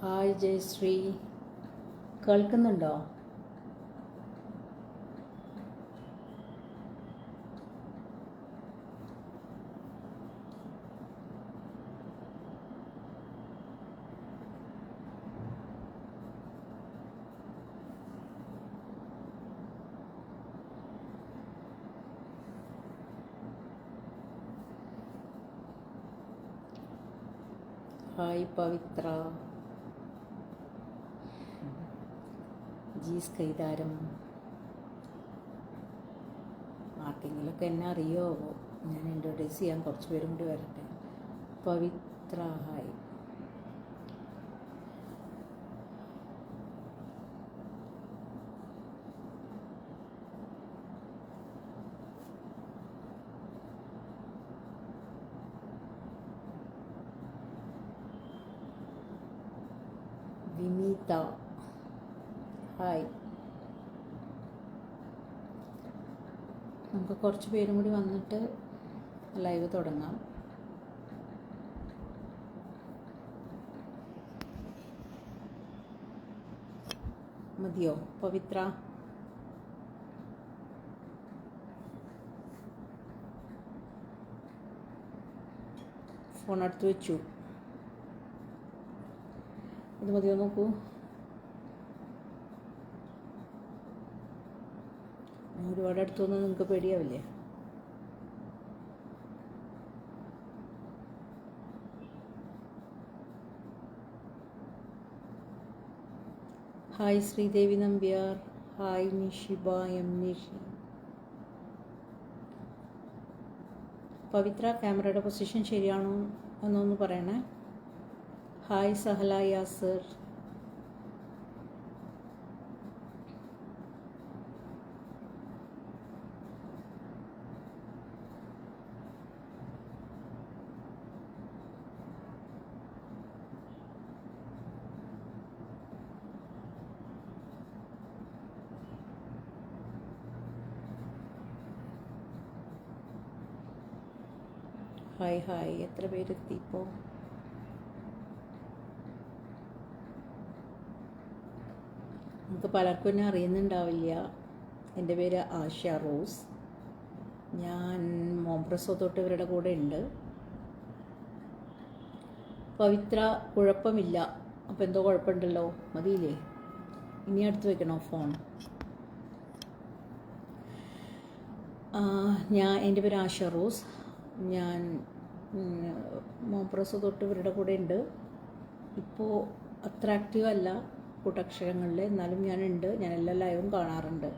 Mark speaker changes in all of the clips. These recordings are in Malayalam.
Speaker 1: ഹായ് ജയശ്രീ, കേൾക്കുന്നുണ്ടോ? ഹായ് പവിത്ര, ജീസ് കൈതാരം. ആർക്കെങ്കിലുമൊക്കെ എന്നെ അറിയോ? ഞാൻ ഇൻട്രൊഡ്യൂസ് ചെയ്യാൻ കുറച്ച് പേരും കൂടി വരട്ടെ. പവിത്ര ഹായ്. വിനീത ഹായ്. നമുക്ക് കുറച്ച് പേരും കൂടി വന്നിട്ട് ലൈവ് തുടങ്ങാം. മതിയോ പവിത്ര? ഫോൺ അടുത്ത് വെച്ചു. ഇത് മതിയോ നോക്കൂ. ഒരുപാട് അടുത്തൊന്നും നിങ്ങൾക്ക് പേടിയാവില്ലേ? Hi Sridevi Nambiar. Hi Nishiba M Nishi. Pavithra, ക്യാമറയുടെ പൊസിഷൻ ശരിയാണോ എന്നൊന്ന് പറയണേ. Hi Sahala Yasar. Hi hi. എത്ര പേരെത്തി ഇപ്പോൾ? നമുക്ക് പലർക്കും എന്നെ അറിയുന്നുണ്ടാവില്ല. എൻ്റെ പേര് ആശ റോസ്. ഞാൻ മോംപ്രസോ തൊട്ട് ഇവരുടെ കൂടെ ഉണ്ട്. പവിത്ര, കുഴപ്പമില്ല. അപ്പോൾ എന്തോ കുഴപ്പമുണ്ടല്ലോ, മതിയില്ലേ? ഇനി അടുത്ത് വെക്കണോ ഫോൺ? എൻ്റെ പേര് ആശ റോസ്. ഞാൻ മോംപ്രസോ തൊട്ട് ഇവരുടെ കൂടെ ഉണ്ട്. ഇപ്പോൾ അത്ര ആക്റ്റീവ് അല്ല കൂട്ടക്ഷരങ്ങളിൽ, എന്നാലും ഞാനുണ്ട്. ഞാൻ എല്ലാ ലൈവും കാണാറുണ്ട്.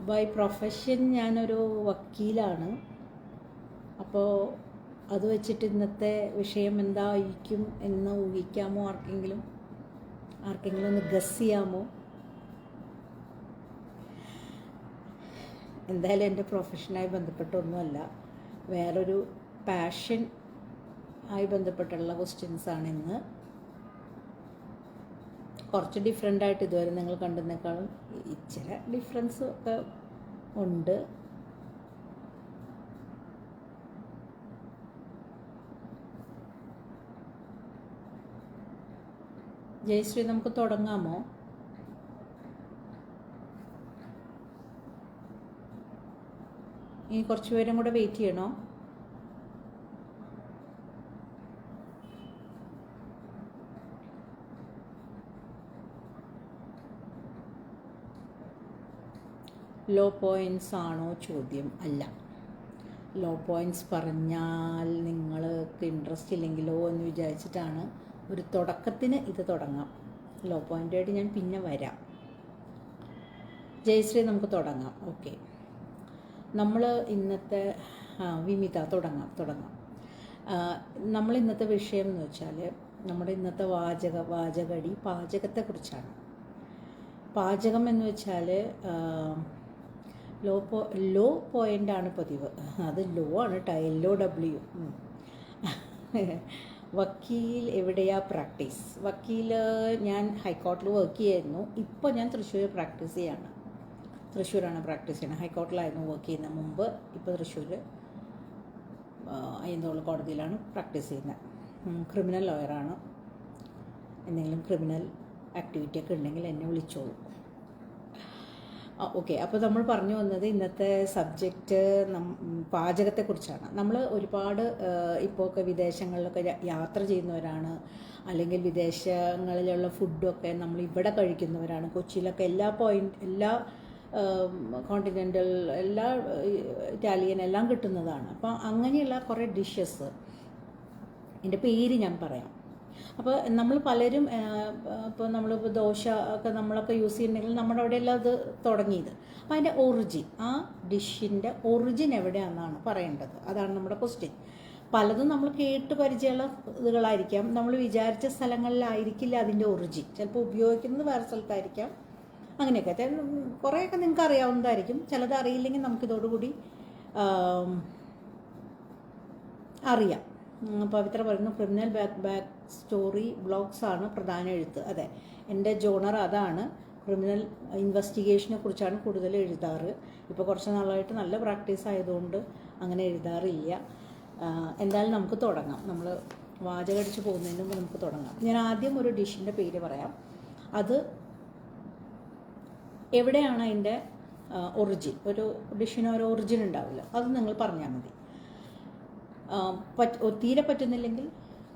Speaker 1: ബൈ പ്രൊഫഷൻ ഞാനൊരു വക്കീലാണ്. അപ്പോൾ അത് വെച്ചിട്ട് ഇന്നത്തെ വിഷയം എന്തായിരിക്കും എന്ന് ഊഹിക്കാമോ? ആർക്കെങ്കിലും ഒന്ന് ഗസ് ചെയ്യാമോ? എന്തായാലും എൻ്റെ പ്രൊഫഷനായി ബന്ധപ്പെട്ടൊന്നുമല്ല, വേറൊരു പാഷൻ ആയി ബന്ധപ്പെട്ടുള്ള ക്വസ്റ്റ്യൻസാണ് ഇന്ന്. കുറച്ച് ഡിഫറെൻ്റായിട്ട് ഇതുവരെ നിങ്ങൾ കണ്ടതിനേക്കാളും ഇച്ചിരി ഡിഫറൻസ് ഒക്കെ ഉണ്ട്. ജയശ്രീ, നമുക്ക് തുടങ്ങാമോ? ഇനി കുറച്ച് പേരും കൂടെ വെയിറ്റ് ചെയ്യണോ? ലോ പോയിൻറ്റ്സ് ആണോ ചോദ്യം? അല്ല. ലോ പോയിൻറ്റ്സ് പറഞ്ഞാൽ നിങ്ങൾക്ക് ഇൻട്രസ്റ്റ് ഇല്ലെങ്കിലോ എന്ന് വിചാരിച്ചിട്ടാണ് ഒരു തുടക്കത്തിന് ഇത് തുടങ്ങാം. ലോ പോയിൻ്റായിട്ട് ഞാൻ പിന്നെ വരാം. ജയശ്രീ, നമുക്ക് തുടങ്ങാം. ഓക്കെ, നമ്മൾ ഇന്നത്തെ വിമിത തുടങ്ങാം. നമ്മൾ ഇന്നത്തെ വിഷയം എന്ന് വെച്ചാൽ നമ്മുടെ ഇന്നത്തെ വാചകടി പാചകത്തെക്കുറിച്ചാണ്. പാചകം എന്ന് വെച്ചാൽ ലോ പോയിൻ്റാണ് പതിവ്. അത് ലോ ആണ് കേട്ടോ, LOW. വക്കീൽ എവിടെയാ പ്രാക്ടീസ്? ഞാൻ ഹൈക്കോർട്ടിൽ വർക്ക് ചെയ്യായിരുന്നു. ഇപ്പോൾ ഞാൻ തൃശ്ശൂർ പ്രാക്ടീസ് ചെയ്യാണ്. തൃശ്ശൂരാണ് പ്രാക്ടീസ് ചെയ്യുന്നത്. ഹൈക്കോർട്ടിലായിരുന്നു വർക്ക് ചെയ്യുന്നത് മുമ്പ്. ഇപ്പോൾ തൃശ്ശൂർ അയ്യന്തോൾ കോടതിയിലാണ് പ്രാക്ടീസ് ചെയ്യുന്നത്. ക്രിമിനൽ ലോയറാണ്. എന്തെങ്കിലും ക്രിമിനൽ ആക്ടിവിറ്റി ഒക്കെ ഉണ്ടെങ്കിൽ എന്നെ വിളിച്ചോളൂ. ഓക്കെ, അപ്പോൾ നമ്മൾ പറഞ്ഞു വന്നത് ഇന്നത്തെ സബ്ജക്റ്റ് പാചകത്തെക്കുറിച്ചാണ്. നമ്മൾ ഒരുപാട് ഇപ്പോൾ ഒക്കെ വിദേശങ്ങളിലൊക്കെ യാത്ര ചെയ്യുന്നവരാണ്, അല്ലെങ്കിൽ വിദേശങ്ങളിലുള്ള ഫുഡൊക്കെ നമ്മൾ ഇവിടെ കഴിക്കുന്നവരാണ്. കൊച്ചിയിലൊക്കെ എല്ലാ കോണ്ടിനെൻ്റൽ, എല്ലാ ഇറ്റാലിയൻ എല്ലാം കിട്ടുന്നതാണ്. അപ്പോൾ അങ്ങനെയുള്ള കുറേ ഡിഷസ്, എൻ്റെ പേര് ഞാൻ പറയാം. അപ്പോൾ നമ്മൾ പലരും ഇപ്പോൾ നമ്മളിപ്പോൾ ദോശ ഒക്കെ നമ്മളൊക്കെ യൂസ് ചെയ്യുന്നുണ്ടെങ്കിൽ നമ്മുടെ അവിടെയെല്ലാം അത് തുടങ്ങിയത്. അപ്പോൾ അതിൻ്റെ ഒറിജിൻ, ആ ഡിഷിൻ്റെ ഒറിജിൻ എവിടെയാണെന്നാണ് പറയേണ്ടത്. അതാണ് നമ്മുടെ ക്വസ്റ്റ്യൻ. പലതും നമ്മൾ കേട്ട് പരിചയമുള്ള ഇതുകളായിരിക്കാം, നമ്മൾ വിചാരിച്ച സ്ഥലങ്ങളിലായിരിക്കില്ല അതിൻ്റെ ഒറിജിൻ. ചിലപ്പോൾ ഉപയോഗിക്കുന്നത് വേറെ സ്ഥലത്തായിരിക്കാം. അങ്ങനെയൊക്കെ കുറേയൊക്കെ നിങ്ങൾക്ക് അറിയാവുന്നതായിരിക്കും, ചിലത് അറിയില്ലെങ്കിൽ നമുക്കിതോടുകൂടി അറിയാം. പവിത്ര പറയുന്നു ക്രിമിനൽ ബാക്ക് സ്റ്റോറി ബ്ലോഗ്സ് ആണ് പ്രധാന എഴുത്ത്. അതെ, എൻ്റെ ജോണർ അതാണ്. ക്രിമിനൽ ഇൻവെസ്റ്റിഗേഷനെ കുറിച്ചാണ് കൂടുതൽ എഴുതാറ്. ഇപ്പോൾ കുറച്ച് നാളായിട്ട് നല്ല പ്രാക്ടീസ് ആയതുകൊണ്ട് അങ്ങനെ എഴുതാറില്ല. എന്തായാലും നമുക്ക് തുടങ്ങാം. നമ്മൾ വാചകടിച്ച് പോകുന്നതിന് മുമ്പ് നമുക്ക് തുടങ്ങാം. ഞാൻ ആദ്യം ഒരു ഡിഷിൻ്റെ പേര് പറയാം. അത് എവിടെയാണ് അതിൻ്റെ ഒറിജിൻ. ഒരു ഡിഷിന് ഒരു ഒറിജിൻ ഉണ്ടാവില്ല, അത് നിങ്ങൾ പറഞ്ഞാൽ മതി. തീരെ പറ്റുന്നില്ലെങ്കിൽ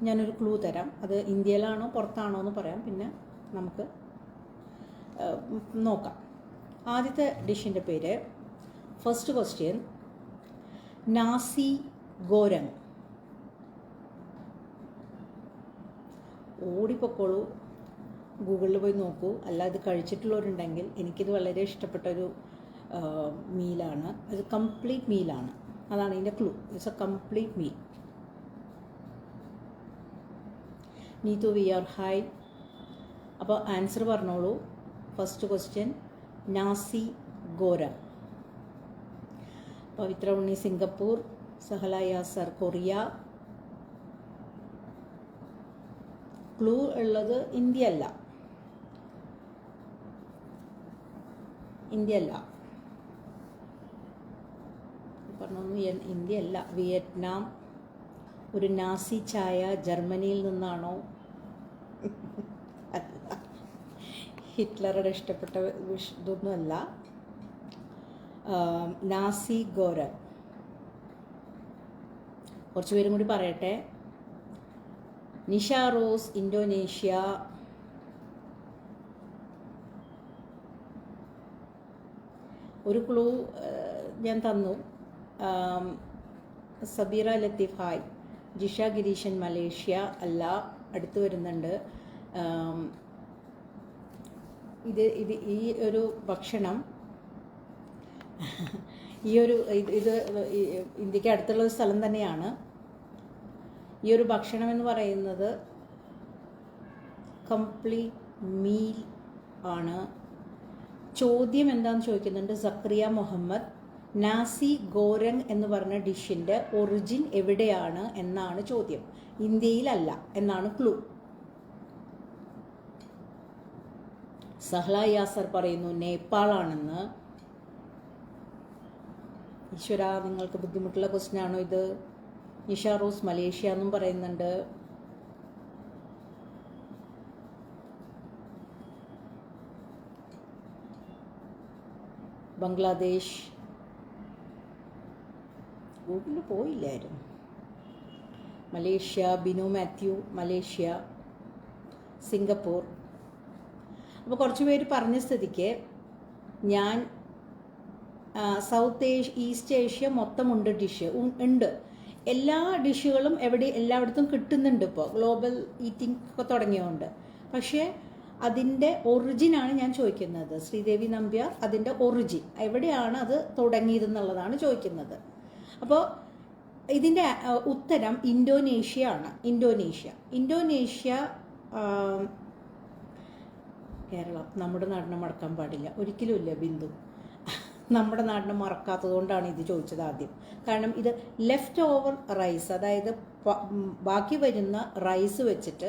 Speaker 1: ഞാനൊരു ക്ലൂ തരാം. അത് ഇന്ത്യയിലാണോ പുറത്താണോ എന്ന് പറയാം, പിന്നെ നമുക്ക് നോക്കാം. ആദ്യത്തെ ഡിഷിൻ്റെ പേര്, ഫസ്റ്റ് ക്വസ്റ്റ്യൻ, നാസി ഗോരങ്. ഓടിപ്പൊക്കോളൂ, ഗൂഗിളിൽ പോയി നോക്കൂ. അല്ല, ഇത് കഴിച്ചിട്ടുള്ളവരുണ്ടെങ്കിൽ എനിക്കിത് വളരെ ഇഷ്ടപ്പെട്ടൊരു മീലാണ്. ഇത് കംപ്ലീറ്റ് മീലാണ്, അതാണ് ഇതിൻ്റെ clue. It's a complete meal. Neethu V R hi. അപ്പോൾ ആൻസർ പറഞ്ഞോളൂ. First question nasi goreng. Pavithra Unni Singapore, Sahala Yasar Korea. Clue ഉള്ളത് ഇന്ത്യ അല്ല. പറഞ്ഞു ഇന്ത്യ അല്ല, വിയറ്റ്നാം. ഒരു നാസി ചായ ജർമ്മനിയിൽ നിന്നാണോ? ഹിറ്റ്ലറുടെ ഇഷ്ടപ്പെട്ട ഇതൊന്നുമല്ല. നാസി ഗോരങ്. കുറച്ച് പേരും കൂടി പറയട്ടെ. Nisha rose, Indonesia. ഒരു ക്ലൂ ഞാൻ തന്നു. സബീറ ലത്തീഫ് ഹായ്. ജിഷ ഗിരീഷൻ മലേഷ്യ അല്ല, അടുത്ത് വരുന്നുണ്ട്. ഈ ഒരു ഭക്ഷണം, ഇത് ഇന്ത്യക്ക് അടുത്തുള്ള ഒരു സ്ഥലം തന്നെയാണ്. ഈ ഒരു ഭക്ഷണം എന്ന് പറയുന്നത് കംപ്ലീറ്റ് മീൽ ആണ്. ചോദ്യം എന്താണെന്ന് ചോദിക്കുന്നുണ്ട് സക്രിയ മുഹമ്മദ്. നാസി ഗോരങ് എന്ന് പറഞ്ഞ ഡിഷിൻ്റെ ഒറിജിൻ എവിടെയാണ് എന്നാണ് ചോദ്യം. ഇന്ത്യയിലല്ല എന്നാണ് ക്ലൂ. സഹ്ല യാസർ പറയുന്നു നേപ്പാളാണെന്ന്. ഈശ്വര, നിങ്ങൾക്ക് ബുദ്ധിമുട്ടുള്ള ക്വസ്റ്റ്യൻ ആണോ ഇത്? നിഷ റോസ് മലേഷ്യ എന്നും പറയുന്നുണ്ട്. ബംഗ്ലാദേശ്. ഗൂഗിളിൽ പോയില്ലായിരുന്നു. Malaysia. Binu Mathew Malaysia. Singapore. അപ്പോൾ കുറച്ച് പേര് പറഞ്ഞ സ്ഥിതിക്ക് ഞാൻ സൗത്ത് ഈസ്റ്റ് ഏഷ്യ മൊത്തമുണ്ട് ഡിഷ് ഉണ്ട്. എല്ലാ ഡിഷുകളും എല്ലായിടത്തും കിട്ടുന്നുണ്ട് ഇപ്പോൾ, ഗ്ലോബൽ ഈറ്റിംഗ് ഒക്കെ തുടങ്ങിയതുകൊണ്ട്. പക്ഷേ അതിൻ്റെ ഒറിജിനാണ് ഞാൻ ചോദിക്കുന്നത്. ശ്രീദേവി നമ്പ്യാർ, അതിൻ്റെ ഒറിജിൻ എവിടെയാണ് അത് തുടങ്ങിയതെന്നുള്ളതാണ് ചോദിക്കുന്നത്. അപ്പോൾ ഇതിൻ്റെ ഉത്തരം ഇന്തോനേഷ്യ ആണ്. ഇന്തോനേഷ്യ. കേരളം നമ്മുടെ നാടിനെ മറക്കാൻ പാടില്ല, ഒരിക്കലും ഇല്ല ബിന്ദു. നമ്മുടെ നാടിനെ മറക്കാത്തത് കൊണ്ടാണ് ഇത് ചോദിച്ചത് ആദ്യം. കാരണം ഇത് ലെഫ്റ്റ് ഓവർ റൈസ്, അതായത് ബാക്കി വരുന്ന റൈസ് വെച്ചിട്ട്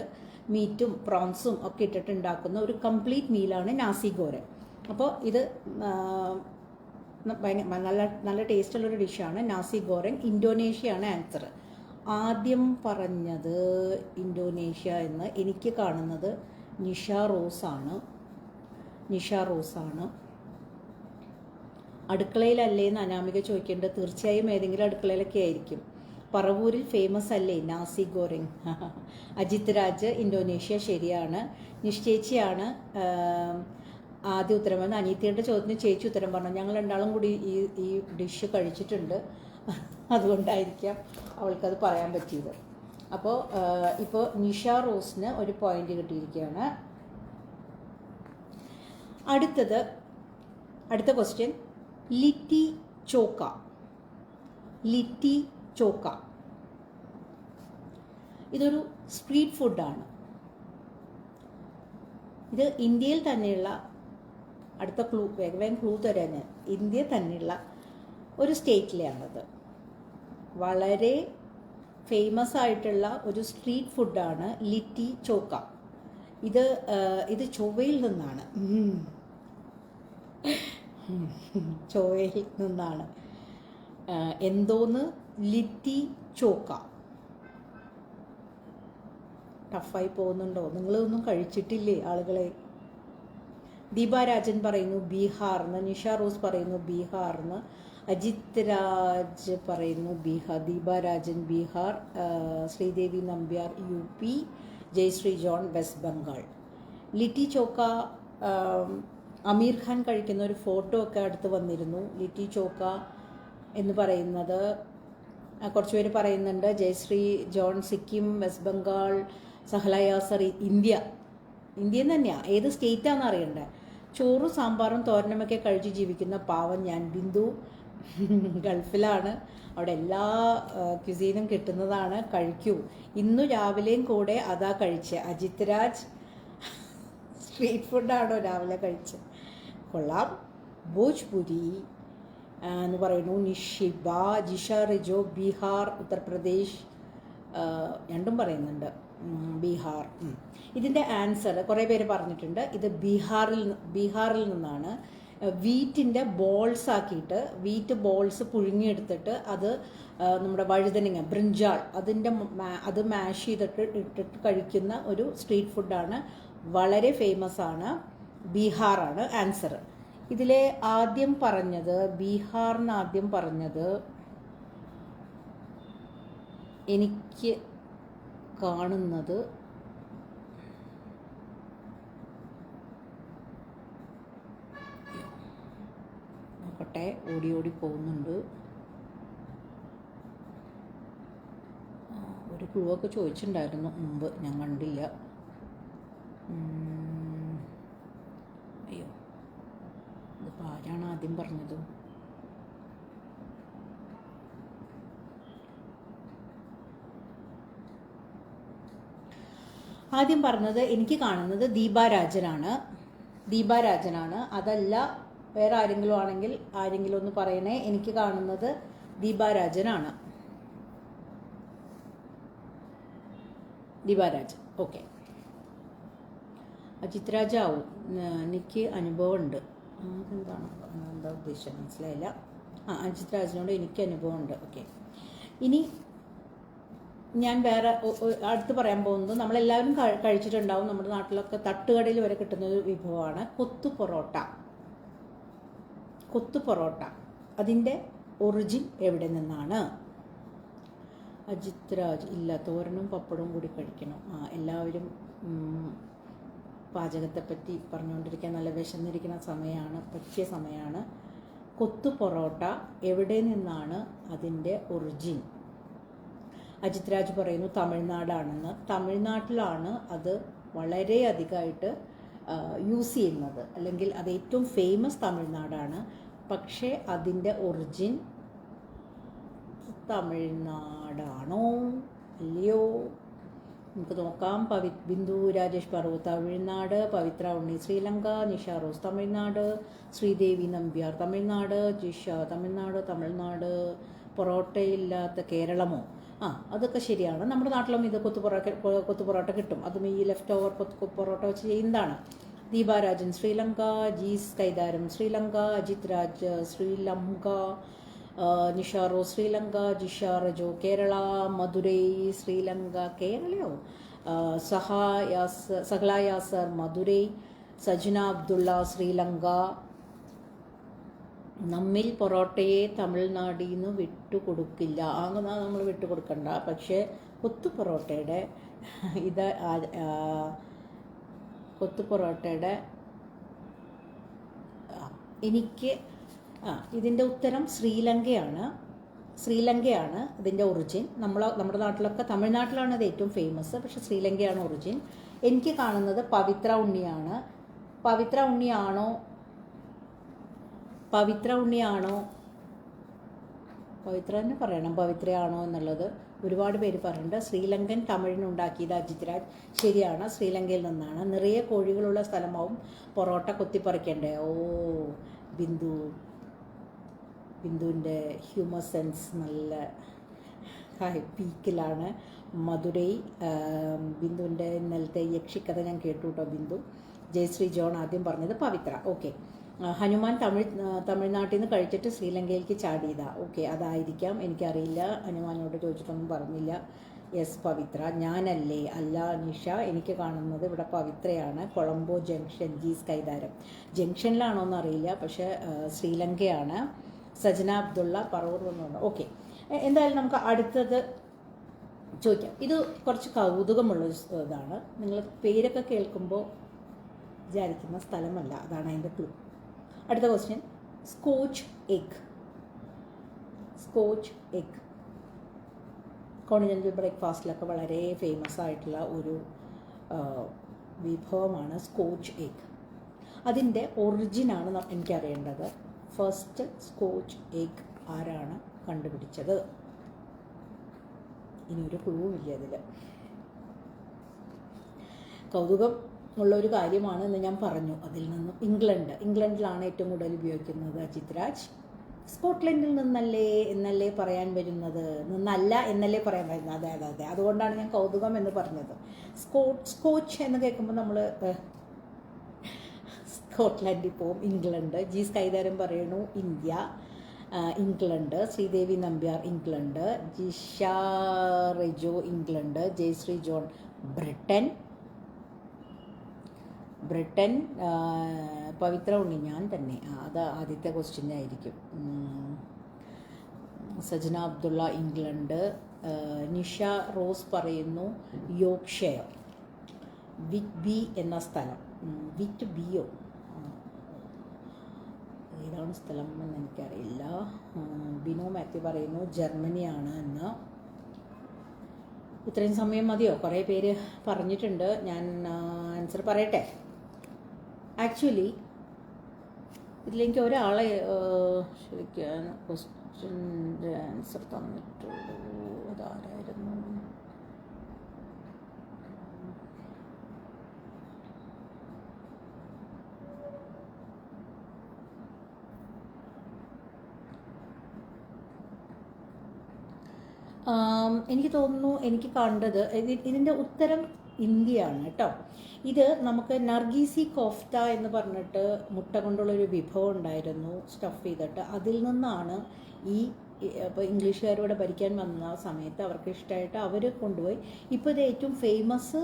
Speaker 1: മീറ്റും പ്രോൺസും ഒക്കെ ഇട്ടിട്ട് ഉണ്ടാക്കുന്ന ഒരു കംപ്ലീറ്റ് മീലാണ് നാസി ഗോരങ്. അപ്പോൾ ഇത് നല്ല ടേസ്റ്റുള്ളൊരു ഡിഷാണ് നാസി ഗോരങ്. ഇന്തോനേഷ്യയാണ് ആൻസർ. ആദ്യം പറഞ്ഞത് ഇന്തോനേഷ്യ എന്ന് എനിക്ക് കാണുന്നത് നിഷ റോസാണ്. നിഷ റോസാണ്. അടുക്കളയിലല്ലേന്ന് അനാമിക ചോദിക്കേണ്ടത്. തീർച്ചയായും ഏതെങ്കിലും അടുക്കളയിലൊക്കെ ആയിരിക്കും. പറവൂരിൽ ഫേമസ് അല്ലേ നാസി ഗോറിങ്? അജിത് രാജ്, ഇന്തോനേഷ്യ. ശരിയാണ്. നിശ്ചേച്ചിയാണ് ആദ്യ ഉത്തരം വന്ന്. അനീത്തിയുടെ ചോദ്യത്തിന് ചേച്ചി ഉത്തരം പറഞ്ഞു. ഞങ്ങൾ രണ്ടാളും കൂടി ഈ ഡിഷ് കഴിച്ചിട്ടുണ്ട്, അതുകൊണ്ടായിരിക്കാം അവൾക്കത് പറയാൻ പറ്റിയത്. അപ്പോൾ ഇപ്പോൾ നിഷ റോസിന് ഒരു പോയിന്റ് കിട്ടിയിരിക്കുകയാണ്. അടുത്ത ക്വസ്റ്റ്യൻ, ലിറ്റി ചോക്ക. ലിറ്റി ചോക്ക ഇതൊരു സ്ട്രീറ്റ് ഫുഡാണ്. ഇത് ഇന്ത്യയിൽ തന്നെയുള്ള, അടുത്ത വേഗം ക്ലൂ തരാൻ, ഇന്ത്യയിൽ തന്നെയുള്ള ഒരു സ്റ്റേറ്റിലെയാണത്. വളരെ ഫേമസ് ആയിട്ടുള്ള ഒരു സ്ട്രീറ്റ് ഫുഡാണ് ലിറ്റി ചോക്ക. ഇത് ചൊവ്വയിൽ നിന്നാണ്. ചൊവ്വയിൽ നിന്നാണ്. എന്തോന്ന്? ലിറ്റി ചോക്ക. ടഫായി പോകുന്നുണ്ടോ? നിങ്ങളൊന്നും കഴിച്ചിട്ടില്ലേ ആളുകളെ? ദീപാരാജൻ പറയുന്നു ബീഹാർന്ന്. നിഷ റോസ് പറയുന്നു ബീഹാർന്ന്. അജിത് രാജ് പറയുന്നു ബീഹാർ. ദീപാരാജൻ ബീഹാർ. ശ്രീദേവി നമ്പ്യാർ UP. ജയശ്രീ ജോൺ വെസ്റ്റ് ബംഗാൾ. ലിറ്റി ചോക്ക അമീർ ഖാൻ കഴിക്കുന്ന ഒരു ഫോട്ടോ ഒക്കെ അടുത്ത് വന്നിരുന്നു. ലിറ്റി ചോക്ക എന്ന് പറയുന്നത് കുറച്ച് പേര് പറയുന്നുണ്ട്. ജയശ്രീ ജോൺ സിക്കിം, വെസ്റ്റ് ബംഗാൾ. സഹല യാസർ ഇന്ത്യൻ തന്നെയാണ്. ഏത് സ്റ്റേറ്റാണെന്ന് അറിയണ്ടേ? ചോറും സാമ്പാറും തോരനുമൊക്കെ കഴിച്ച് ജീവിക്കുന്ന പാവം ഞാൻ. ബിന്ദു ഗൾഫിലാണ്. അവിടെ എല്ലാ ക്യുസീനും കിട്ടുന്നതാണ്, കഴിക്കൂ. ഇന്നു രാവിലെയും കൂടെ അതാ കഴിച്ച്. അജിത് രാജ് സ്ട്രീറ്റ് ഫുഡാണോ രാവിലെ കഴിച്ചത്? കൊള്ളാം. ഭോജ്പുരി എന്ന് പറയുന്നു. നിഷിബ. ജിഷ റിജോ ബീഹാർ, ഉത്തർപ്രദേശ്. രണ്ടും പറയുന്നുണ്ട്. ബീഹാർ. ഇതിൻ്റെ ആൻസർ കുറേ പേര് പറഞ്ഞിട്ടുണ്ട്. ഇത് ബീഹാറിൽ നിന്നാണ്. വീറ്റിൻ്റെ ബോൾസ് ആക്കിയിട്ട്, വീറ്റ് ബോൾസ് പുഴുങ്ങിയെടുത്തിട്ട് അത് നമ്മുടെ വഴുതനങ്ങ, ബ്രിഞ്ചാൾ, അത് മാഷ് ചെയ്തിട്ട് ഇട്ടിട്ട് കഴിക്കുന്ന ഒരു സ്ട്രീറ്റ് ഫുഡാണ്. വളരെ ഫേമസ് ആണ്. ബീഹാറാണ് ആൻസർ. ഇതിലെ ആദ്യം പറഞ്ഞത്, ബീഹാറിന് ആദ്യം പറഞ്ഞത് എനിക്ക് കാണുന്നത് നോക്കട്ടെ, ഓടി പോകുന്നുണ്ട്. ഒരു ക്ലൂ ഒക്കെ ചോദിച്ചിട്ടുണ്ടായിരുന്നു മുമ്പ്, ഞാൻ കണ്ടില്ല. അയ്യോ, ഇതിപ്പോൾ ആരാണ് ആദ്യം പറഞ്ഞത്? ആദ്യം പറഞ്ഞത് എനിക്ക് കാണുന്നത് ദീപാരാജനാണ്. അതല്ല വേറെ ആരെങ്കിലും ആണെങ്കിൽ ആരെങ്കിലും ഒന്ന് പറയണേ. എനിക്ക് കാണുന്നത് ദീപാരാജനാണ്. ദീപാരാജൻ. ഓക്കെ. അജിത് രാജാവും എനിക്ക് അനുഭവമുണ്ട്. അതെന്താണ്, എന്താ ഉദ്ദേശം മനസ്സിലായില്ല. അജിത് രാജിനോട് എനിക്ക് അനുഭവമുണ്ട്. ഓക്കെ. ഇനി ഞാൻ വേറെ അടുത്ത് പറയാൻ പോകുന്നത്, നമ്മളെല്ലാവരും കഴിച്ചിട്ടുണ്ടാവും. നമ്മുടെ നാട്ടിലൊക്കെ തട്ടുകടയിൽ വരെ കിട്ടുന്ന ഒരു വിഭവമാണ് കൊത്തു പൊറോട്ട. അതിൻ്റെ ഒറിജിൻ എവിടെ നിന്നാണ്? അജിത് രാജ്. ഇല്ല, തോരനും പപ്പടവും കൂടി കഴിക്കണം. എല്ലാവരും പാചകത്തെപ്പറ്റി പറഞ്ഞുകൊണ്ടിരിക്കാൻ നല്ല വിശന്നിരിക്കുന്ന സമയമാണ്, പറ്റിയ സമയമാണ്. കൊത്തു പൊറോട്ട എവിടെ നിന്നാണ് അതിൻ്റെ ഒറിജിൻ? അജിത് രാജ് പറയുന്നു തമിഴ്നാടാണെന്ന്. തമിഴ്നാട്ടിലാണ് അത് വളരെ അധികമായിട്ട് യൂസ് ചെയ്യുന്നത്, അല്ലെങ്കിൽ അത് ഏറ്റവും ഫേമസ് തമിഴ്നാടാണ്. പക്ഷേ അതിൻ്റെ ഒറിജിൻ തമിഴ്നാടാണോ അല്ലയോ നമുക്ക് നോക്കാം. ബിന്ദു രാജേഷ് പറവു തമിഴ്നാട്. പവിത്ര ഉണ്ണി ശ്രീലങ്ക. നിഷ റോസ് തമിഴ്നാട്. ശ്രീദേവി നമ്പ്യാർ തമിഴ്നാട്. ജിഷ തമിഴ്നാട്. പൊറോട്ടയില്ലാത്ത കേരളമോ? അതൊക്കെ ശരിയാണ്. നമ്മുടെ നാട്ടിലും ഇത് കൊത്തു പൊറോട്ട കിട്ടും. അതും ഈ ലെഫ്റ്റ് ഓവർ പൊറോട്ട വെച്ച് ചെയ്യുന്നതാണ്. ദീപാരാജൻ ശ്രീലങ്ക. ജീസ് കൈതാരം ശ്രീലങ്ക. അജിത് രാജ് ശ്രീലങ്ക. നിഷ റോസ് ശ്രീലങ്ക. ജിഷ റജോ കേരള. മധുരൈ ശ്രീലങ്ക. കേരളയോ? സഹല യാസർ മധുരൈ, സജ്ന അബ്ദുള്ള ശ്രീലങ്ക. നമ്മിൽ പൊറോട്ടയെ തമിഴ്നാടിൽ നിന്ന് വിട്ടുകൊടുക്കില്ല. അങ്ങനെ നമ്മൾ വിട്ടുകൊടുക്കണ്ട. പക്ഷേ കൊത്തു പൊറോട്ടയുടെ ഇത് കൊത്തു പൊറോട്ടയുടെ എനിക്ക് ഇതിൻ്റെ ഉത്തരം ശ്രീലങ്കയാണ് ഇതിൻ്റെ ഒറിജിൻ. നമ്മുടെ നാട്ടിലൊക്കെ തമിഴ്നാട്ടിലാണ് ഇത് ഏറ്റവും ഫേമസ്, പക്ഷെ ശ്രീലങ്കയാണ് ഒറിജിൻ. എനിക്ക് കാണുന്നത് പവിത്ര ഉണ്ണിയാണ്. പവിത്ര ഉണ്ണിയാണോ പവിത്ര തന്നെ പറയണം, പവിത്രയാണോ എന്നുള്ളത്. ഒരുപാട് പേര് പറയുന്നുണ്ട്. ശ്രീലങ്കൻ തമിഴിനുണ്ടാക്കിയത് അജിത് രാജ്. ശരിയാണ്, ശ്രീലങ്കയിൽ നിന്നാണ്. നിറയെ കോഴികളുള്ള സ്ഥലമാവും പൊറോട്ട കൊത്തിപ്പറിക്കണ്ടേ. ഓ ബിന്ദുവിൻ്റെ ഹ്യൂമർ സെൻസ് നല്ല പീക്കിലാണ്. മധുരൈ, ബിന്ദുവിൻ്റെ ഇന്നലത്തെ യക്ഷിക്കഥ ഞാൻ കേട്ടു കേട്ടോ ബിന്ദു. ജയശ്രീ ജോൺ ആദ്യം പറഞ്ഞത് പവിത്ര. ഓക്കെ. ഹനുമാൻ തമിഴ്നാട്ടിൽ നിന്ന് കഴിച്ചിട്ട് ശ്രീലങ്കയിലേക്ക് ചാടിയതാ. ഓക്കെ, അതായിരിക്കാം, എനിക്കറിയില്ല. ഹനുമാനോട് ചോദിച്ചിട്ടൊന്നും പറഞ്ഞില്ല. യെസ്, പവിത്ര. ഞാനല്ലേ? അല്ല നിഷ, എനിക്ക് കാണുന്നത് ഇവിടെ പവിത്രയാണ്. കൊളംബോ ജംഗ്ഷൻ, ജീസ് കൈതാരം ജംഗ്ഷനിലാണോ എന്നറിയില്ല, പക്ഷേ ശ്രീലങ്കയാണ്. സജന അബ്ദുള്ള പറവൂർ വന്നുണ്ട്. ഓക്കെ, എന്തായാലും നമുക്ക് അടുത്തത് ചോദിക്കാം. ഇത് കുറച്ച് കൗതുകമുള്ള ഇതാണ്. നിങ്ങൾ പേരൊക്കെ കേൾക്കുമ്പോൾ വിചാരിക്കുന്ന സ്ഥലമല്ല, അതാണ് അതിൻ്റെ ക്ലൂ. അടുത്ത ക്വസ്റ്റ്യൻ, സ്കോച്ച് എഗ് കോണ്ടിനെൻ്റൽ ബ്രേക്ക്ഫാസ്റ്റിലൊക്കെ വളരെ ഫേമസ് ആയിട്ടുള്ള ഒരു വിഭവമാണ് സ്കോച്ച് എഗ്. അതിൻ്റെ ഒറിജിനാണ് എനിക്കറിയേണ്ടത്. ഫസ്റ്റ് സ്കോച്ച് എഗ് ആരാണ് കണ്ടുപിടിച്ചത്? ഇനിയൊരു ക്ലൂവില്ല ഇതിൽ. കൗതുകം ഉള്ളൊരു കാര്യമാണ് എന്ന് ഞാൻ പറഞ്ഞു. അതിൽ നിന്നും ഇംഗ്ലണ്ടിലാണ് ഏറ്റവും കൂടുതൽ ഉപയോഗിക്കുന്നത് അജിത് രാജ്. സ്കോട്ട്ലൻഡിൽ എന്നല്ലേ പറയാൻ വരുന്നത്. അതെ. അതുകൊണ്ടാണ് ഞാൻ കൗതുകം എന്ന് പറഞ്ഞത്. സ്കോച്ച് എന്ന് കേൾക്കുമ്പോൾ നമ്മൾ സ്കോട്ട്ലൻഡിൽ പോവും. ഇംഗ്ലണ്ട്. ജി സ്കൈതാരം പറയുന്നു India. England. Sridevi Nambiar England. Jisha Rejo England. Jayasree John Britain. Pavithra Unni ഞാൻ തന്നെ. അത് ആദ്യത്തെ ക്വസ്റ്റ്യൻ ആയിരിക്കും. സജന അബ്ദുള്ള ഇംഗ്ലണ്ട്. നിഷ റോസ് പറയുന്നു യോർക്ക്ഷയർ. വിറ്റ്ബി എന്ന സ്ഥലം. വിറ്റ്ബിയോ ഏതാണ് സ്ഥലം എന്ന് എനിക്കറിയില്ല. ബിനോ മാത്യു പറയുന്നു ജർമ്മനിയാണ് എന്ന്. ഇത്രയും സമയം മതിയോ? കുറേ പേര് പറഞ്ഞിട്ടുണ്ട്. ഞാൻ ആൻസർ പറയട്ടെ. ആക്ച്വലി ഇതിലെനിക്ക് ഒരാളെ ശരിക്കും ക്വസ്റ്റ്യൻ്റെ ആൻസർ തന്നിട്ടുള്ളൂ. അതാരായിരുന്നു? എനിക്ക് തോന്നുന്നു, എനിക്ക് കണ്ടത് ഇതിൻ്റെ ഉത്തരം ഇന്ത്യയാണ് കേട്ടോ. ഇത് നമുക്ക് നർഗീസി കോഫ്ത എന്ന് പറഞ്ഞിട്ട് മുട്ട കൊണ്ടുള്ളൊരു വിഭവം ഉണ്ടായിരുന്നു, സ്റ്റഫ് ചെയ്തിട്ട്. അതിൽ നിന്നാണ് ഇപ്പോൾ ഇംഗ്ലീഷുകാരോടെ ഭരിക്കാൻ വന്ന സമയത്ത് അവർക്ക് ഇഷ്ടമായിട്ട് അവർ കൊണ്ടുപോയി. ഇപ്പോൾ ഇത് ഏറ്റവും ഫേമസ്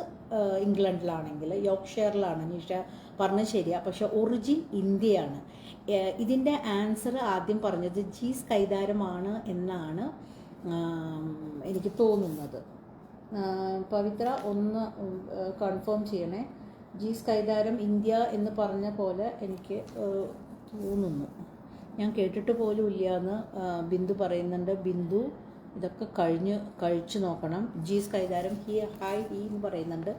Speaker 1: ഇംഗ്ലണ്ടിലാണെങ്കിൽ യോർക്ക്ഷയറിലാണ്. നിഷ പറഞ്ഞത് ശരിയാ, പക്ഷെ ഒറിജിൻ ഇന്ത്യയാണ്. ഇതിൻ്റെ ആൻസർ ആദ്യം പറഞ്ഞത് ജി സ്കൈതാരമാണ് എന്നാണ് എനിക്ക് തോന്നുന്നത്. പവിത്ര ഒന്ന് കൺഫേം ചെയ്യണേ. ജി സ്കൈതാരം ഇന്ത്യ എന്ന് പറഞ്ഞ പോലെ എനിക്ക് തോന്നുന്നു. ഞാൻ കേട്ടിട്ട് പോലും ഇല്ല എന്ന് ബിന്ദു പറയുന്നുണ്ട്. ബിന്ദു ഇതൊക്കെ കഴിച്ചു നോക്കണം. ജി സ്കൈതാരം ഹായ് എന്ന് പറയുന്നുണ്ട്.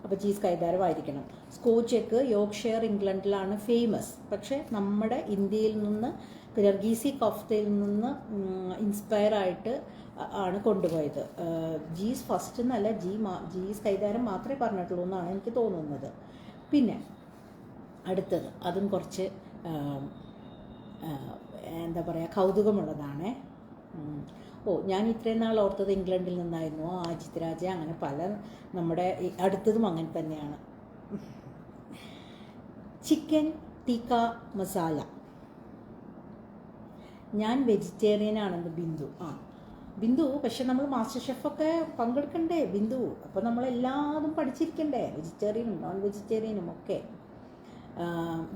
Speaker 1: അപ്പോൾ ജി സ്കൈതാരമായിരിക്കണം. സ്കോച്ച് എഗ് യോർക്ക്ഷയർ ഇംഗ്ലണ്ടിലാണ് ഫേമസ്. പക്ഷേ നമ്മുടെ ഇന്ത്യയിൽ നിന്ന് നർഗീസി കോഫ്തയിൽ നിന്ന് ഇൻസ്പയർ ആയിട്ട് ആണ് കൊണ്ടുപോയത്. ജീസ് ഫസ്റ്റ് എന്നല്ല, ജി സ്കൈതാരം മാത്രമേ പറഞ്ഞിട്ടുള്ളൂ എന്നാണ് എനിക്ക് തോന്നുന്നത്. പിന്നെ അടുത്തത്, അതും കുറച്ച് എന്താ പറയുക, കൗതുകമുള്ളതാണ്. ഞാൻ ഇത്രയും നാൾ ഓർത്തത് ഇംഗ്ലണ്ടിൽ നിന്നായിരുന്നു. അജിത് രാജ, അങ്ങനെ പല നമ്മുടെ അടുത്തതും അങ്ങനെ തന്നെയാണ്. ചിക്കൻ ടിക്ക മസാല. ഞാൻ വെജിറ്റേറിയൻ ആണെന്ന് ബിന്ദു. ബിന്ദു, പക്ഷെ നമ്മൾ മാസ്റ്റർ ഷെഫൊക്കെ പങ്കെടുക്കണ്ടേ ബിന്ദു? അപ്പോൾ നമ്മളെല്ലാതും പഠിച്ചിരിക്കണ്ടേ, വെജിറ്റേറിയനും നോൺ വെജിറ്റേറിയനും ഒക്കെ.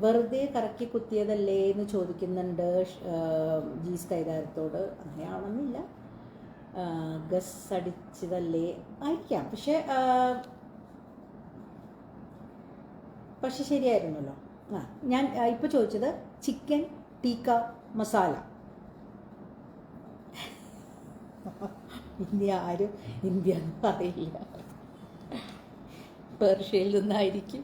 Speaker 1: വെറുതെ കറക്കി കുത്തിയതല്ലേ എന്ന് ചോദിക്കുന്നുണ്ട് ജീസ് കൈതാരത്തോട്. അങ്ങനെയാവണമെന്നില്ല, ഗസ് അടിച്ചതല്ലേ ആയിരിക്കാം, പക്ഷെ ശരിയായിരുന്നല്ലോ. ഞാൻ ഇപ്പോൾ ചോദിച്ചത് ചിക്കൻ ടീക്ക മസാല. ഇനി ആരും ഇന്ത്യ എന്ന് പറയില്ല, പേർഷ്യയിൽ നിന്നായിരിക്കും.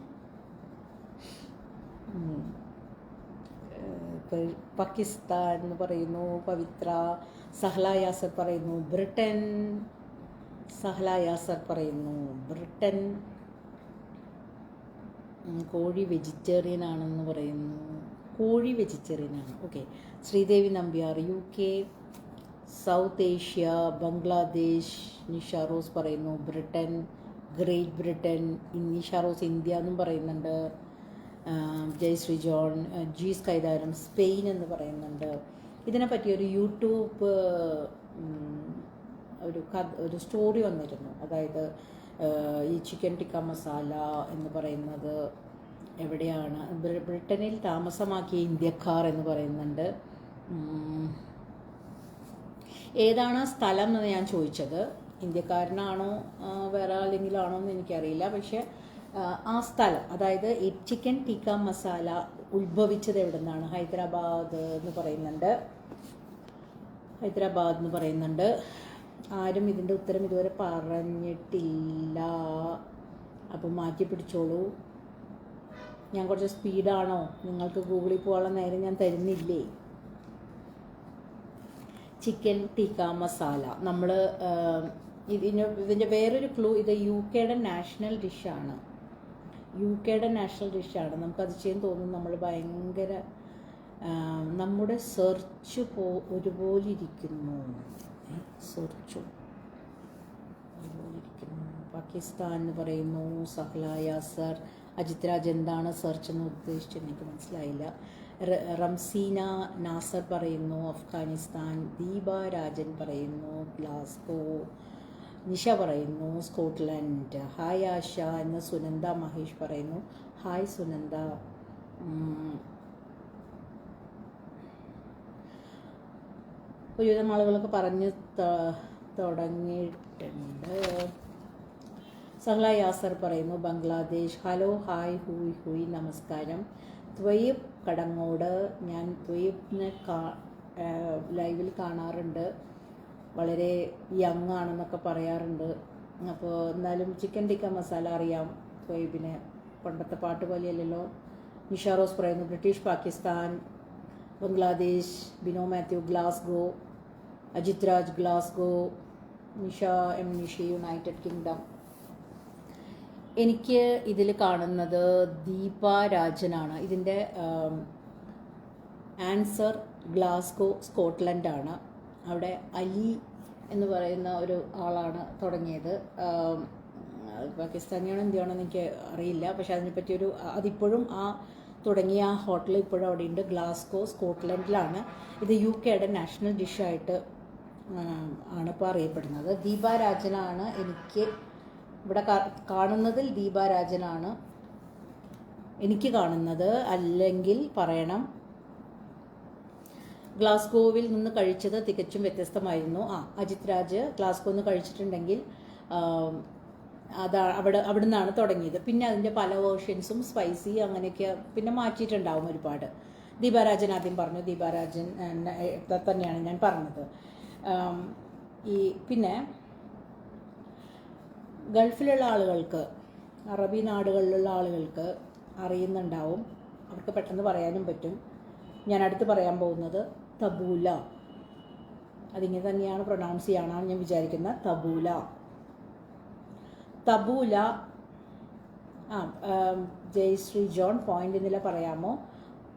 Speaker 1: പാകിസ്ഥാൻ എന്ന് പറയുന്നു പവിത്ര. സഹ്ല യാസർ പറയുന്നു ബ്രിട്ടൻ. സഹ്ല യാസർ പറയുന്നു ബ്രിട്ടൻ. കോഴി വെജിറ്റേറിയൻ ആണെന്ന് പറയുന്നു. കോഴി വെജിറ്റേറിയൻ ആണ്. Okay. Sridevi Nambiar UK. South Asia Bangladesh. Nisha rose പറയുന്നു Britain, Great Britain. Nisha Rose India എന്നും പറയുന്നുണ്ട്. ജയശ്രീ ജോൺ. ജീസ് കൈതാരം സ്പെയിൻ എന്ന് പറയുന്നുണ്ട്. ഇതിനെപ്പറ്റി ഒരു യൂട്യൂബ് ഒരു സ്റ്റോറി വന്നിരുന്നു. അതായത് ഈ ചിക്കൻ ടിക്ക മസാല എന്ന് പറയുന്നത് എവിടെയാണ്, ബ്രിട്ടനിൽ താമസമാക്കിയ ഇന്ത്യക്കാർ എന്ന് പറയുന്നുണ്ട്. ഏതാണ് സ്ഥലം എന്ന് ഞാൻ ചോദിച്ചത്. ഇന്ത്യക്കാരനാണോ വേറെ ആരെങ്കിലും ആണോ എന്ന് എനിക്കറിയില്ല. പക്ഷെ ആ സ്ഥലം, അതായത് ഈ ചിക്കൻ ടിക്ക മസാല ഉത്ഭവിച്ചത് എവിടെ നിന്നാണ്? ഹൈദരാബാദ് എന്ന് പറയുന്നുണ്ട്. ആരും ഇതിൻ്റെ ഉത്തരം ഇതുവരെ പറഞ്ഞിട്ടില്ല. അപ്പം മാറ്റി പിടിച്ചോളൂ. ഞാൻ കുറച്ച് സ്പീഡാണോ? നിങ്ങൾക്ക് ഗൂഗിളിൽ പോകാനുള്ള നേരം ഞാൻ തരുന്നില്ലേ? ചിക്കൻ ടിക്ക മസാല നമ്മൾ ഇതിൻ്റെ വേറൊരു ക്ലൂ, ഇത് യുകെയുടെ നാഷണൽ ഡിഷാണ്. നമുക്കത് ചെയ്യാൻ തോന്നും. നമ്മൾ ഭയങ്കര നമ്മുടെ സെർച്ച് ഒരുപോലെ ഇരിക്കുന്നു. പാകിസ്ഥാൻ എന്ന് പറയുന്നു സഹ്ല യാസർ. അജിത് രാജ് എന്താണ് സെർച്ച് എന്ന് ഉദ്ദേശിച്ചത് എനിക്ക് മനസ്സിലായില്ല. റംസീന നാസർ പറയുന്നു അഫ്ഗാനിസ്ഥാൻ. ദീപ രാജൻ പറയുന്നു ഗ്ലാസ്ഗോ. നിഷ പറയുന്നു സ്കോട്ട്ലൻഡ്. ഹായ് ആശ എന്ന് സുനന്ദ മഹേഷ് പറയുന്നു. ഹായ് സുനന്ദ. ഒരുവിധം ആളുകളൊക്കെ പറഞ്ഞ് തുടങ്ങിയിട്ടുണ്ട്. സഹ്ല യാസർ പറയുന്നു ബംഗ്ലാദേശ്. ഹലോ, ഹായ്, ഹൂയ് നമസ്കാരം. ത്വയ്യബ് കടങ്ങോട്. ഞാൻ ത്വയ്യബിനെ ലൈവിൽ കാണാറുണ്ട്. വളരെ യങ് ആണെന്നൊക്കെ പറയാറുണ്ട്. അപ്പോൾ എന്നാലും ചിക്കൻ ടിക്ക മസാല അറിയാം ത്വയ്യബിനെ. പണ്ടത്തെ പാട്ട് പോലെയല്ലല്ലോ. നിഷ റോസ് പറയുന്നു British Pakistan Bangladesh. Bino Mathew Glasgow. Ajith Raj Glasgow. Nisha United Kingdom. എനിക്ക് ഇതിൽ കാണുന്നത് ദീപ രാജനാണ്. ഇതിൻ്റെ ആൻസർ ഗ്ലാസ്ഗോ സ്കോട്ട്ലൻഡാണ്. അവിടെ അലി എന്ന് പറയുന്ന ഒരു ആളാണ് തുടങ്ങിയത്. പാകിസ്ഥാനിയാണോ ഇന്ത്യയാണോ എന്ന് എനിക്ക് അറിയില്ല. പക്ഷെ അതിനെപ്പറ്റിയൊരു അതിപ്പോഴും തുടങ്ങിയ ആ ഹോട്ടൽ ഇപ്പോഴും അവിടെ ഉണ്ട്. ഗ്ലാസ്ഗോ സ്കോട്ട്ലൻഡിലാണ്. ഇത് യുകെയുടെ നാഷണൽ ഡിഷായിട്ട് ആണ് ഇപ്പോൾ അറിയപ്പെടുന്നത്. ദീപ രാജനാണ് എനിക്ക് ഇവിടെ കാണുന്നതിൽ. ദീപ രാജനാണ് എനിക്ക് കാണുന്നത്. അല്ലെങ്കിൽ പറയണം. ഗ്ലാസ്ഗോവിൽ നിന്ന് കഴിച്ചത് തികച്ചും വ്യത്യസ്തമായിരുന്നു. അജിത് രാജ് ഗ്ലാസ്ഗോ നിന്ന് കഴിച്ചിട്ടുണ്ടെങ്കിൽ അവിടെ നിന്നാണ് തുടങ്ങിയത്. പിന്നെ അതിൻ്റെ പല വേർഷൻസും സ്പൈസി അങ്ങനെയൊക്കെ പിന്നെ മാറ്റിയിട്ടുണ്ടാവും ഒരുപാട്. ദീപരാജൻ ആദ്യം പറഞ്ഞു. ദീപരാജൻ തന്നെയാണ് ഞാൻ പറഞ്ഞത്. പിന്നെ ഗൾഫിലുള്ള ആളുകൾക്ക്, അറബി നാടുകളിലുള്ള ആളുകൾക്ക് അറിയുന്നുണ്ടാവും. അവർക്ക് പെട്ടെന്ന് പറയാനും പറ്റും. ഞാൻ അടുത്ത് പറയാൻ പോകുന്നത് തബൂല. അതിങ്ങനെ തന്നെയാണ് പ്രൊനൗൺസ് ചെയ്യാനാണ് ഞാൻ വിചാരിക്കുന്നത്. തബൂല. ജയശ്രീ ജോൺ പോയിന്റ് എന്നില്ല പറയാമോ?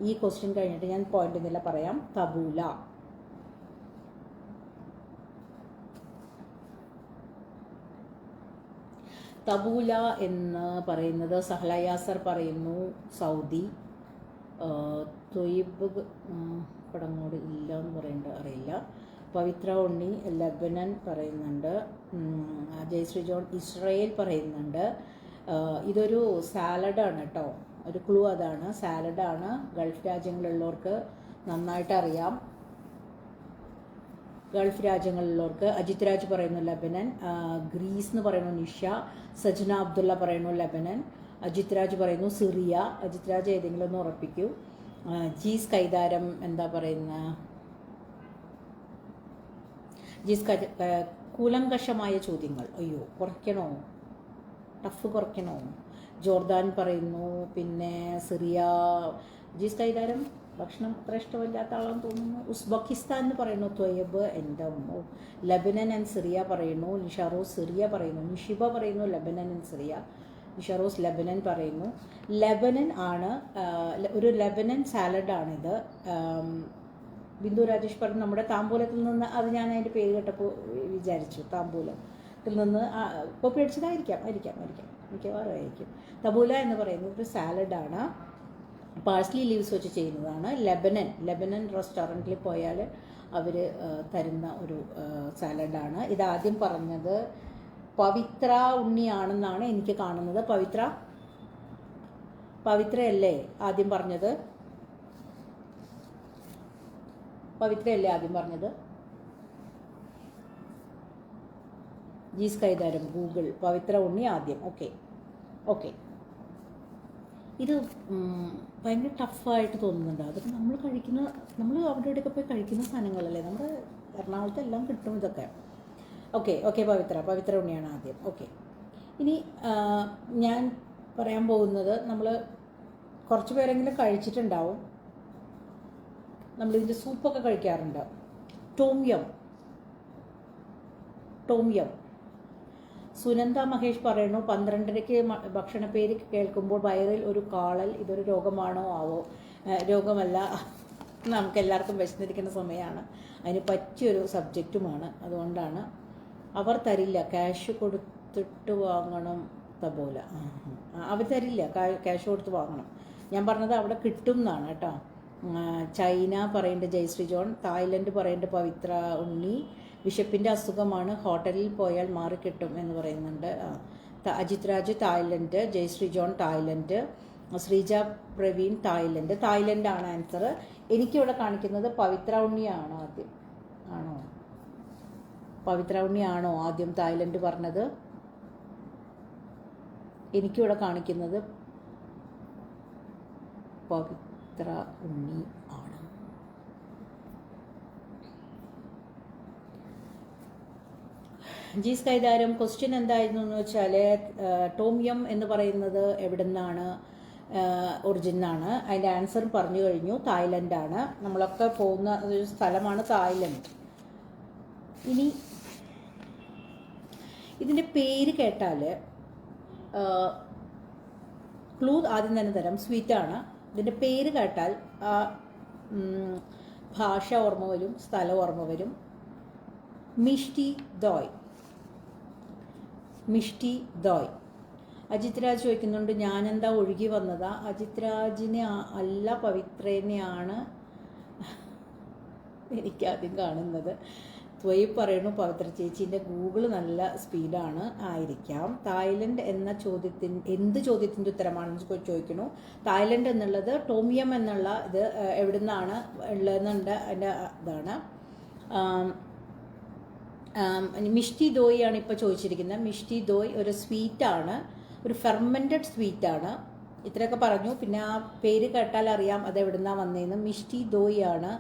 Speaker 1: ഈ ക്വസ്റ്റ്യൻ കഴിഞ്ഞിട്ട് ഞാൻ പോയിന്റ് എന്നില്ല പറയാം. തബൂല. തബൂല എന്ന് പറയുന്നത് സഹ്ല യാസർ പറയുന്നു സൗദി. ത്വയ്യബ് കടങ്ങോട് ഇല്ല എന്ന് പറയേണ്ട അറിയില്ല. പവിത്ര ഉണ്ണി ലെബനൻ പറയുന്നുണ്ട്. ജയശ്രീ ജോൺ ഇസ്രയേൽ പറയുന്നുണ്ട്. ഇതൊരു സാലഡാണ് കേട്ടോ, ഒരു ക്ലൂ അതാണ്, സാലഡാണ്. ഗൾഫ് രാജ്യങ്ങളിലുള്ളവർക്ക് നന്നായിട്ട് അറിയാം. ഗൾഫ് രാജ്യങ്ങളിലുള്ളവർക്ക് അജിത് രാജ് പറയുന്നു ലെബനൻ, ഗ്രീസ് എന്ന് പറയുന്നു നിഷ, സജ്ന അബ്ദുള്ള പറയുന്നു ലെബനൻ, അജിത് രാജ് പറയുന്നു സിറിയ. അജിത് രാജ് ഏതെങ്കിലും ഒന്ന് ഉറപ്പിക്കൂ. ജീസ് കൈതാരം എന്താ പറയുന്ന, ജീസ് കൂലങ്കഷമായ ചോദ്യങ്ങൾ, അയ്യോ കുറയ്ക്കണോ, ടഫ് കുറയ്ക്കണോ. ജോർദാൻ പറയുന്നു, പിന്നെ സിറിയ. ജീസ് കൈതാരം ഭക്ഷണം അത്ര ഇഷ്ടമില്ലാത്ത ആളാന്ന് തോന്നുന്നു. ഉസ്ബെക്കിസ്ഥാൻ എന്ന് പറയുന്നു ത്വയബ്, എൻ്റെ അമ്മോ. ലെബനൻ ആൻഡ് സിറിയ പറയുന്നു. നിഷാറോസ് സിറിയ പറയുന്നു. നിഷിബ പറയുന്നു Lebanon and Syria. Nisharose Lebanon പറയുന്നു. ലെബനൻ ആണ്, ഒരു ലെബനൻ സാലഡാണിത്. ബിന്ദു രാജേഷ് പറഞ്ഞു നമ്മുടെ താമ്പൂലത്തിൽ നിന്ന്, അത് ഞാൻ അതിൻ്റെ പേര് കേട്ടപ്പോൾ വിചാരിച്ചു താമ്പൂലത്തിൽ നിന്ന് കോപ്പി അടിച്ചതായിരിക്കാം, മിക്കവാറും ആയിരിക്കും. തബൂല എന്ന് പറയുന്നത് ഒരു സാലഡാണ്, പാഴ്സ്ലി ലീവ്സ് വെച്ച് ചെയ്യുന്നതാണ്. ലെബനൻ റെസ്റ്റോറൻറ്റിൽ പോയാൽ അവർ തരുന്ന ഒരു സാലഡാണ്. ഇതാദ്യം പറഞ്ഞത് പവിത്ര ഉണ്ണിയാണെന്നാണ് എനിക്ക് കാണുന്നത്. പവിത്രയല്ലേ ആദ്യം പറഞ്ഞത്? പവിത്രയല്ലേ ആദ്യം പറഞ്ഞത്? ജീസ് കൈതാരം ഗൂഗിൾ, പവിത്ര ഉണ്ണി ആദ്യം. ഓക്കെ. ഇത് ഭയങ്കര ടഫായിട്ട് തോന്നുന്നുണ്ട്. അതൊക്കെ നമ്മൾ അവിടെ ഇവിടെയൊക്കെ പോയി കഴിക്കുന്ന സാധനങ്ങളല്ലേ, നമ്മുടെ എറണാകുളത്ത് എല്ലാം കിട്ടും ഇതൊക്കെ. ഓക്കെ പവിത്ര ഉണ്ണിയാണ് ആദ്യം. ഓക്കെ, ഇനി ഞാൻ പറയാൻ പോകുന്നത്, നമ്മൾ കുറച്ച് പേരെങ്കിലും കഴിച്ചിട്ടുണ്ടാവും, നമ്മളിതിൻ്റെ സൂപ്പൊക്കെ കഴിക്കാറുണ്ട്. ടോം യം. സുനന്ദ മഹേഷ് പറയുന്നു 12:30 ഭക്ഷണ പേര് കേൾക്കുമ്പോൾ വയറിൽ ഒരു കാളൽ, ഇതൊരു രോഗമാണോ ആവോ? രോഗമല്ല, നമുക്ക് എല്ലാവർക്കും വിശന്നിരിക്കുന്ന സമയമാണ്, അതിന് പറ്റിയൊരു സബ്ജക്റ്റുമാണ്, അതുകൊണ്ടാണ്. അവർ തരില്ല, ക്യാഷ് കൊടുത്തിട്ട് വാങ്ങണം. തപോല അവർ തരില്ല, ക്യാഷ് കൊടുത്ത് വാങ്ങണം. ഞാൻ പറഞ്ഞത് അവിടെ കിട്ടും എന്നാണ് കേട്ടോ. ചൈന പറയുന്നുണ്ട് ജയശ്രീ ജോൺ, തായ്ലൻഡ് പറയുന്നുണ്ട് പവിത്ര ഉണ്ണി, വിശപ്പിൻ്റെ അസുഖമാണ് ഹോട്ടലിൽ പോയാൽ മാറിക്കിട്ടും എന്ന് പറയുന്നുണ്ട്. അജിത് രാജ് തായ്ലൻഡ്, ജയശ്രീ ജോൺ തായ്ലൻഡ്, ശ്രീജ പ്രവീൺ തായ്ലൻഡാണ് ആൻസർ. എനിക്കിവിടെ കാണിക്കുന്നത് പവിത്ര ഉണ്ണിയാണ് ആദ്യം. പവിത്ര ഉണ്ണിയാണോ ആദ്യം തായ്ലൻഡ് പറഞ്ഞത്? എനിക്കിവിടെ കാണിക്കുന്നത് പവിത്ര ഉണ്ണി ആണ്. ജീസ് കൈതാരം ക്വസ്റ്റ്യൻ എന്തായിരുന്നു എന്ന് വെച്ചാൽ, ടോം യം എന്ന് പറയുന്നത് എവിടെ നിന്നാണ് ഒറിജിനാണ്. അതിൻ്റെ ആൻസർ പറഞ്ഞു കഴിഞ്ഞു, തായ്ലൻഡാണ്. നമ്മളൊക്കെ പോകുന്ന ഒരു സ്ഥലമാണ് തായ്ലൻഡ്. ഇനി ഇതിൻ്റെ പേര് കേട്ടാൽ ക്ലൂ ആദ്യം തന്നെ തരാം, സ്വീറ്റാണ്. ഇതിൻ്റെ പേര് കേട്ടാൽ ഭാഷ ഓർമ്മ വരും, സ്ഥലം ഓർമ്മ വരും. മിഷ്ടി ദോയ്. അജിത് രാജ് ചോദിക്കുന്നുണ്ട് ഞാനെന്താ ഒഴുകി വന്നതാ? അജിത് രാജിനെ അല്ല, പവിത്രേനെയാണ് എനിക്കാദ്യം കാണുന്നത്. ത്വയ് പറയുന്നു പവിത്ര ചേച്ചീൻ്റെ ഗൂഗിൾ നല്ല സ്പീഡാണ്, ആയിരിക്കാം. തായ്ലൻഡ് എന്ന എന്ത് ചോദ്യത്തിൻ്റെ ഉത്തരമാണെന്ന് ചോദിക്കുന്നു. തായ്ലൻഡ് എന്നുള്ളത് ടോമിയം എന്നുള്ള ഇത് എവിടെ നിന്നാണ് ഉള്ളതെന്നുണ്ട്, അതിൻ്റെ ഇതാണ്. മിഷ്ടി ദോയ് ആണ് ഇപ്പോൾ ചോദിച്ചിരിക്കുന്നത്. മിഷ്ടി ദോയ് ഒരു സ്വീറ്റാണ്, ഒരു ഫെർമെൻറ്റഡ് സ്വീറ്റാണ്. ഇത്രയൊക്കെ പറഞ്ഞു. പിന്നെ ആ പേര് കേട്ടാൽ അറിയാം അത് എവിടെ നിന്നാണ് വന്നതെന്ന്. മിഷ്ടി ദോയ് ആണ്.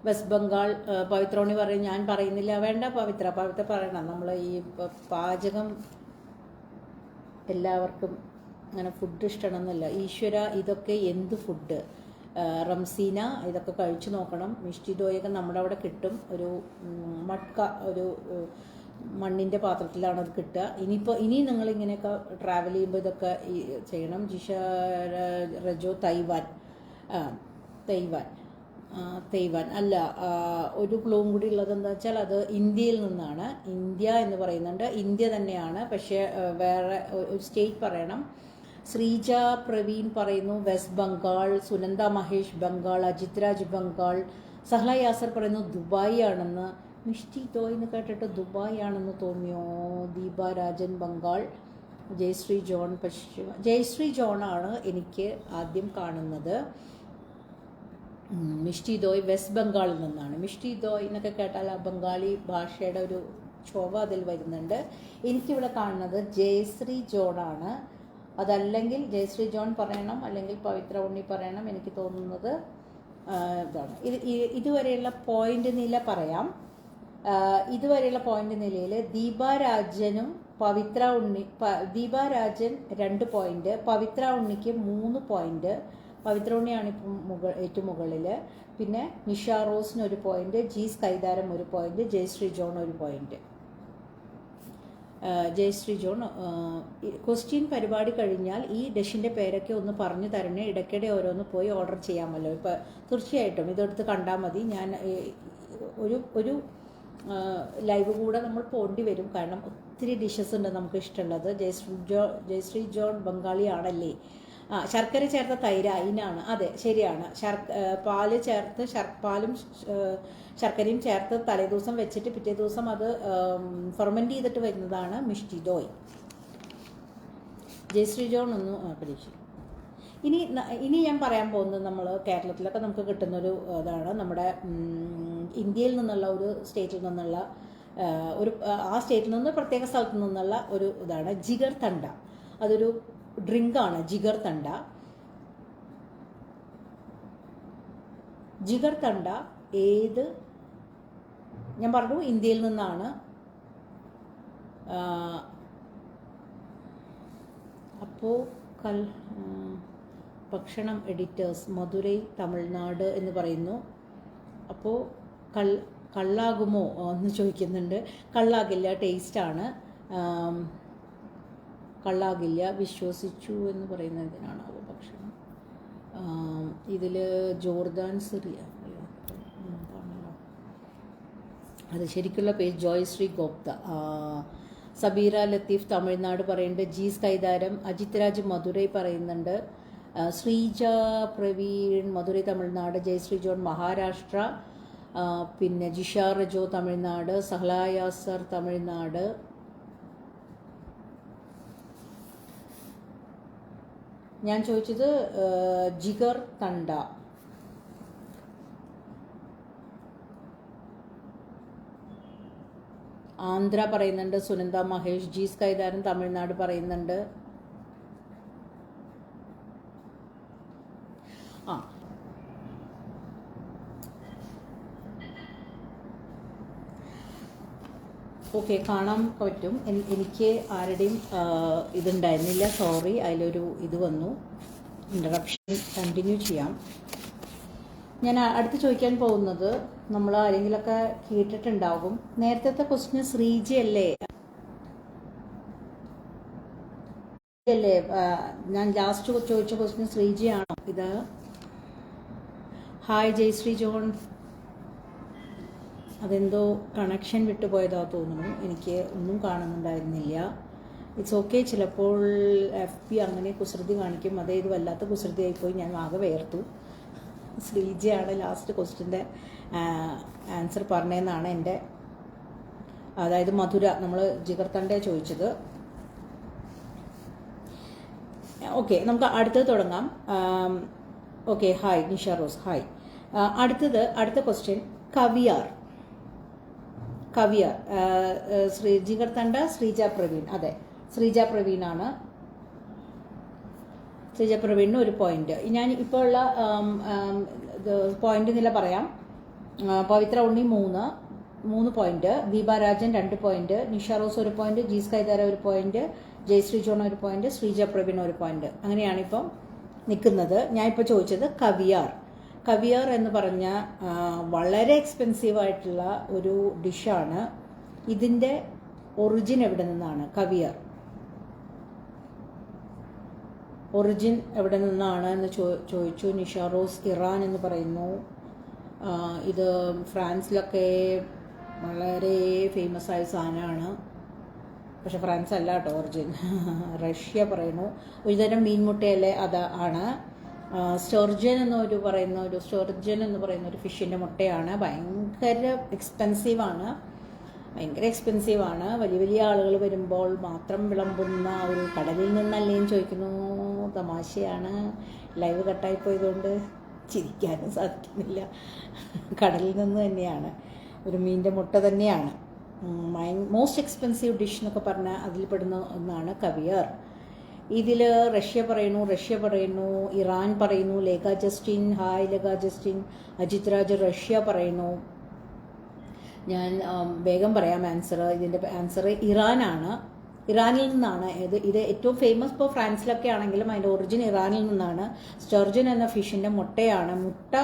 Speaker 1: വെസ്റ്റ് ബംഗാൾ പവിത്രോണി പറയും ഞാൻ പറയുന്നില്ല. വേണ്ട പവിത്ര പറയണം. നമ്മൾ ഈ പാചകം എല്ലാവർക്കും അങ്ങനെ ഫുഡ് ഇഷ്ടമാണെന്നല്ല. ഈശ്വര ഇതൊക്കെ എന്ത് ഫുഡ്? റംസീന ഇതൊക്കെ കഴിച്ചു നോക്കണം. മിഷ്ടി ദോയൊക്കെ നമ്മുടെ അവിടെ കിട്ടും. ഒരു മട്ക, ഒരു മണ്ണിൻ്റെ പാത്രത്തിലാണ് അത് കിട്ടുക. ഇനി നിങ്ങളിങ്ങനെയൊക്കെ ട്രാവൽ ചെയ്യുമ്പോൾ ഇതൊക്കെ ചെയ്യണം. ജിഷ റജോ തെയ്വാൻ അല്ല. ഒരു ക്ലൂവും കൂടി ഉള്ളത് എന്താ വെച്ചാൽ അത് ഇന്ത്യയിൽ നിന്നാണ്. ഇന്ത്യ എന്ന് പറയുന്നുണ്ട്, ഇന്ത്യ തന്നെയാണ്. പക്ഷേ വേറെ ഒരു സ്റ്റേറ്റ് പറയണം. ശ്രീജ പ്രവീൺ പറയുന്നു വെസ്റ്റ് ബംഗാൾ, സുനന്ദ മഹേഷ് ബംഗാൾ, അജിത് രാജ് ബംഗാൾ, സഹ്ല യാസർ പറയുന്നു ദുബായ് ആണെന്ന്. മിഷ്ടി തോയ് എന്ന് കേട്ടിട്ട് ദുബായ് ആണെന്ന് തോന്നിയോ? ദീപ രാജൻ ബംഗാൾ, ജയശ്രീ ജോൺ പശ്ചിമ. ജയശ്രീ ജോൺ ആണ് എനിക്ക് ആദ്യം കാണുന്നത്. മിഷ്ടി ദോയ് വെസ്റ്റ് ബംഗാളിൽ നിന്നാണ്. മിഷ്ടി ദോയ് എന്നൊക്കെ കേട്ടാൽ ആ ബംഗാളി ഭാഷയുടെ ഒരു ക്ഷോഭ അതിൽ വരുന്നുണ്ട്. എനിക്കിവിടെ കാണുന്നത് ജയശ്രീ ജോൺ ആണ്. അതല്ലെങ്കിൽ ജയശ്രീ ജോൺ പറയണം, അല്ലെങ്കിൽ പവിത്ര ഉണ്ണി പറയണം. എനിക്ക് തോന്നുന്നത് ഇതാണ്. ഇതുവരെയുള്ള പോയിന്റ് നില പറയാം. ഇതുവരെയുള്ള പോയിന്റ് നിലയിൽ ദീപാരാജനും ദീപാരാജൻ 2 പോയിന്റ്, പവിത്ര ഉണ്ണിക്ക് 3 പോയിന്റ്. പവിത്ര ഉണ്ണിയാണ് ഇപ്പം ഏറ്റവും മുകളിൽ. പിന്നെ നിഷ റോസിന് 1 പോയിന്റ്, ജി സ്കൈതാരം 1 point, Jayasree John 1 point. Jayasree John, question പരിപാടി കഴിഞ്ഞാൽ ഈ ഡിഷിൻ്റെ പേരൊക്കെ ഒന്ന് പറഞ്ഞു തരണേ. ഇടയ്ക്കിടെ ഓരോന്ന് പോയി ഓർഡർ ചെയ്യാമല്ലോ. ഇപ്പം തീർച്ചയായിട്ടും ഇതെടുത്ത് കണ്ടാൽ മതി. ഞാൻ ഒരു ലൈവ് കൂടെ നമ്മൾ പോണ്ടി വരും. കാരണം ഒത്തിരി ഡിഷസ് ഉണ്ട് നമുക്ക് ഇഷ്ടമുള്ളത്. ജയശ്രീ ജോൺ ബംഗാളി ആണല്ലേ? ശർക്കര ചേർത്ത തൈര് അതിനാണ്. അതെ, ശരിയാണ്. പാല് ചേർത്ത് പാലും ശർക്കരയും ചേർത്ത് തലേദിവസം വെച്ചിട്ട് പിറ്റേ ദിവസം അത് ഫെർമെൻറ്റ് ചെയ്തിട്ട് വരുന്നതാണ് മിഷ്ടി ദോയ്. ജയശ്രീ ജോൺ ഒന്ന് പരീക്ഷിക്കും. ഇനി ഞാൻ പറയാൻ പോകുന്നത് നമ്മൾ കേരളത്തിലൊക്കെ നമുക്ക് കിട്ടുന്നൊരു ഇതാണ്. നമ്മുടെ ഇന്ത്യയിൽ നിന്നുള്ള ഒരു സ്റ്റേറ്റിൽ നിന്നുള്ള ആ സ്റ്റേറ്റിൽ നിന്ന് പ്രത്യേക സ്ഥലത്തു നിന്നുള്ള ഒരു ഇതാണ് ജിഗർ തണ്ട. അതൊരു ഡ്രിങ്കാണ് ജിഗർ തണ്ട. ജിഗർ തണ്ട ഞാൻ പറഞ്ഞു ഇന്ത്യയിൽ നിന്നാണ്. അപ്പോൾ ഭക്ഷണം എഡിറ്റേഴ്സ് മധുരൈ തമിഴ്നാട് എന്ന് പറയുന്നു. അപ്പോൾ കള്ളാകുമോ എന്ന് ചോദിക്കുന്നുണ്ട്. കള്ളാകില്ല, ടേസ്റ്റാണ്. കള്ളാകില്ല, വിശ്വസിച്ചു എന്ന് പറയുന്നതിനാണ് ആ ഭക്ഷണം. ഇതിൽ ജോർദാൻ സിറിയ എന്താണല്ലോ അത് ശരിക്കുള്ള പേര് ജോയ്ശ്രീ ഗോപ്ത. സബീറ ലത്തീഫ് തമിഴ്നാട് പറയുന്നുണ്ട്. ജി സ്കൈതാരം, അജിത് രാജ് മധുരൈ പറയുന്നുണ്ട്. ശ്രീജ പ്രവീൺ മധുരൈ തമിഴ്നാട്, ജയശ്രീ ജോൺ മഹാരാഷ്ട്ര, പിന്നെ ജിഷ റജോ തമിഴ്നാട്, സഹ്ല യാസർ തമിഴ്നാട്. ഞാൻ ചോദിച്ചത് ജിഗർ തണ്ട. ആന്ധ്ര പറയുന്നുണ്ട്. സുനന്ദ മഹേഷ്. ജി സ്കൈതാരൻ തമിഴ്നാട് പറയുന്നുണ്ട്. ഓക്കെ, കാണാൻ പറ്റും. എനിക്ക് ആരുടെയും ഇതുണ്ടായിരുന്നില്ല, സോറി. അതിലൊരു ഇത് വന്നു, ഇൻട്രപ്ഷൻ. കണ്ടിന്യൂ ചെയ്യാം. ഞാൻ അടുത്ത് ചോദിക്കാൻ പോകുന്നത് നമ്മൾ ആരെങ്കിലുമൊക്കെ കേട്ടിട്ടുണ്ടാകും. നേരത്തെ ക്വസ്റ്റ്യൻ ശ്രീജ അല്ലേ? ഞാൻ ലാസ്റ്റ് ചോദിച്ച ക്വസ്റ്റ്യൻ ശ്രീജയാണോ ഇത്? Hi Jayasree John. അതെന്തോ കണക്ഷൻ വിട്ടുപോയതാ തോന്നുന്നു. എനിക്ക് ഒന്നും കാണുന്നുണ്ടായിരുന്നില്ല. It's okay. ചിലപ്പോൾ FB അങ്ങനെ കുസൃതി കാണിക്കും. അതേ ഇത് വല്ലാത്ത കുസൃതി ആയിപ്പോയി. ഞാൻ ആകെ വേർത്തു. ശ്രീജയാണ് ലാസ്റ്റ് ക്വസ്റ്റ്യൻ്റെ ആൻസർ പറഞ്ഞതെന്നാണ് എൻ്റെ, അതായത് മധുര. നമ്മൾ ജിഗർ തണ്ടേ ചോദിച്ചത്. ഓക്കെ, നമുക്ക് അടുത്തത് തുടങ്ങാം. Okay, hi Nisha Rose, hi. അടുത്ത ക്വസ്റ്റ്യൻ കവിയാർ. ജിഗർ തണ്ട ശ്രീജ പ്രവീൺ. അതെ, ശ്രീജ പ്രവീണാണ്. ശ്രീജ പ്രവീണിന് 1 പോയിന്റ്. ഞാൻ ഇപ്പോൾ ഉള്ള പോയിന്റ് നില പറയാം. Pavithra Unni 3 point, Deeparajan 2 point, Nisha Rose 1 point, G സ്കൈതാര 1 point, Jayasree John 1 point, Sreeja Praveen 1 point. അങ്ങനെയാണ് ഇപ്പം നിൽക്കുന്നത്. ഞാനിപ്പോൾ ചോദിച്ചത് കവിയാർ എന്ന് പറഞ്ഞ വളരെ എക്സ്പെൻസീവ് ആയിട്ടുള്ള ഒരു ഡിഷാണ്. ഇതിൻ്റെ ഒറിജിൻ എവിടെ നിന്നാണ്? ഒറിജിൻ എവിടെ നിന്നാണ് എന്ന് ചോദിച്ചു. നിഷ റോസ് ഇറാൻ എന്ന് പറയുന്നു. ഇത് ഫ്രാൻസിലൊക്കെ വളരെ ഫേമസ് ആയ സാധനമാണ്. പക്ഷെ ഫ്രാൻസ് അല്ല കേട്ടോ ഒറിജിൻ. റഷ്യ പറയുന്നു. ഒരുതരം മീൻമുട്ടയല്ലേ ആണ്. സ്റ്റോർജൻ എന്ന് പറയുന്ന ഒരു ഫിഷിൻ്റെ മുട്ടയാണ്. ഭയങ്കര എക്സ്പെൻസീവാണ്. വലിയ വലിയ ആളുകൾ വരുമ്പോൾ മാത്രം വിളമ്പുന്ന ഒരു കടലിൽ നിന്നല്ലേന്ന് ചോദിക്കുന്നു. തമാശയാണ്. ലൈവ് കട്ടായി പോയതുകൊണ്ട് ചിരിക്കാനും സാധിക്കുന്നില്ല. കടലിൽ നിന്ന് തന്നെയാണ്, ഒരു മീനിൻ്റെ മുട്ട തന്നെയാണ്. മോസ്റ്റ് എക്സ്പെൻസീവ് ഡിഷ് എന്നൊക്കെ പറഞ്ഞാൽ അതിൽ പെടുന്ന ഒന്നാണ് കവിയർ. ഇതിൽ റഷ്യ പറയുന്നു, ഇറാൻ പറയുന്നു. Lekha Justin, hi Lekha Justin. Ajith Raj Russia പറയുന്നു. ഞാൻ വേഗം പറയാം ആൻസർ. ഇതിൻ്റെ ആൻസർ ഇറാനാണ്. ഇറാനിൽ നിന്നാണ് ഇത് ഏറ്റവും ഫേമസ്. ഇപ്പോൾ ഫ്രാൻസിലൊക്കെ ആണെങ്കിലും അതിൻ്റെ ഒറിജിൻ ഇറാനിൽ നിന്നാണ്. സ്റ്റർജൻ എന്ന ഫിഷിൻ്റെ മുട്ടയാണ്. മുട്ട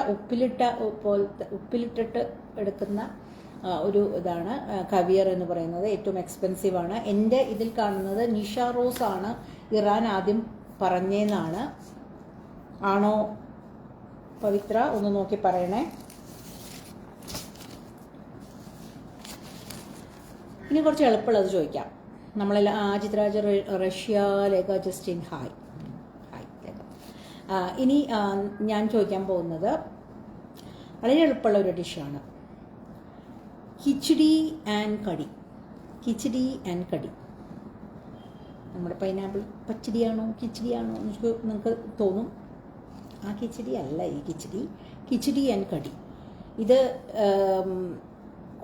Speaker 1: ഉപ്പിലിട്ടിട്ട് എടുക്കുന്ന ഒരു ഇതാണ് കവിയർ എന്ന് പറയുന്നത്. ഏറ്റവും എക്സ്പെൻസീവാണ്. എൻ്റെ ഇതിൽ കാണുന്നത് നിഷ റോസ് ആണ് ഇറാൻ ആദ്യം പറഞ്ഞതെന്നാണ്. ആണോ പവിത്ര? ഒന്ന് നോക്കി പറയണേ. ഇനി കുറച്ച് എളുപ്പമുള്ളത് ചോദിക്കാം. നമ്മളെല്ലാം Ajith Raj Russia, Lekha Justin, hi Lekha. ഇനി ഞാൻ ചോദിക്കാൻ പോകുന്നത് വളരെ എളുപ്പമുള്ള ഒരു ഡിഷാണ്. കിച്ചടി ആൻഡ് കടി. നമ്മുടെ പൈനാപ്പിൾ പച്ചടിയാണോ കിച്ചടിയാണോ നിങ്ങൾക്ക് തോന്നും. ആ കിച്ചടി അല്ല ഈ കിച്ചടി ആൻഡ് കടി. ഇത്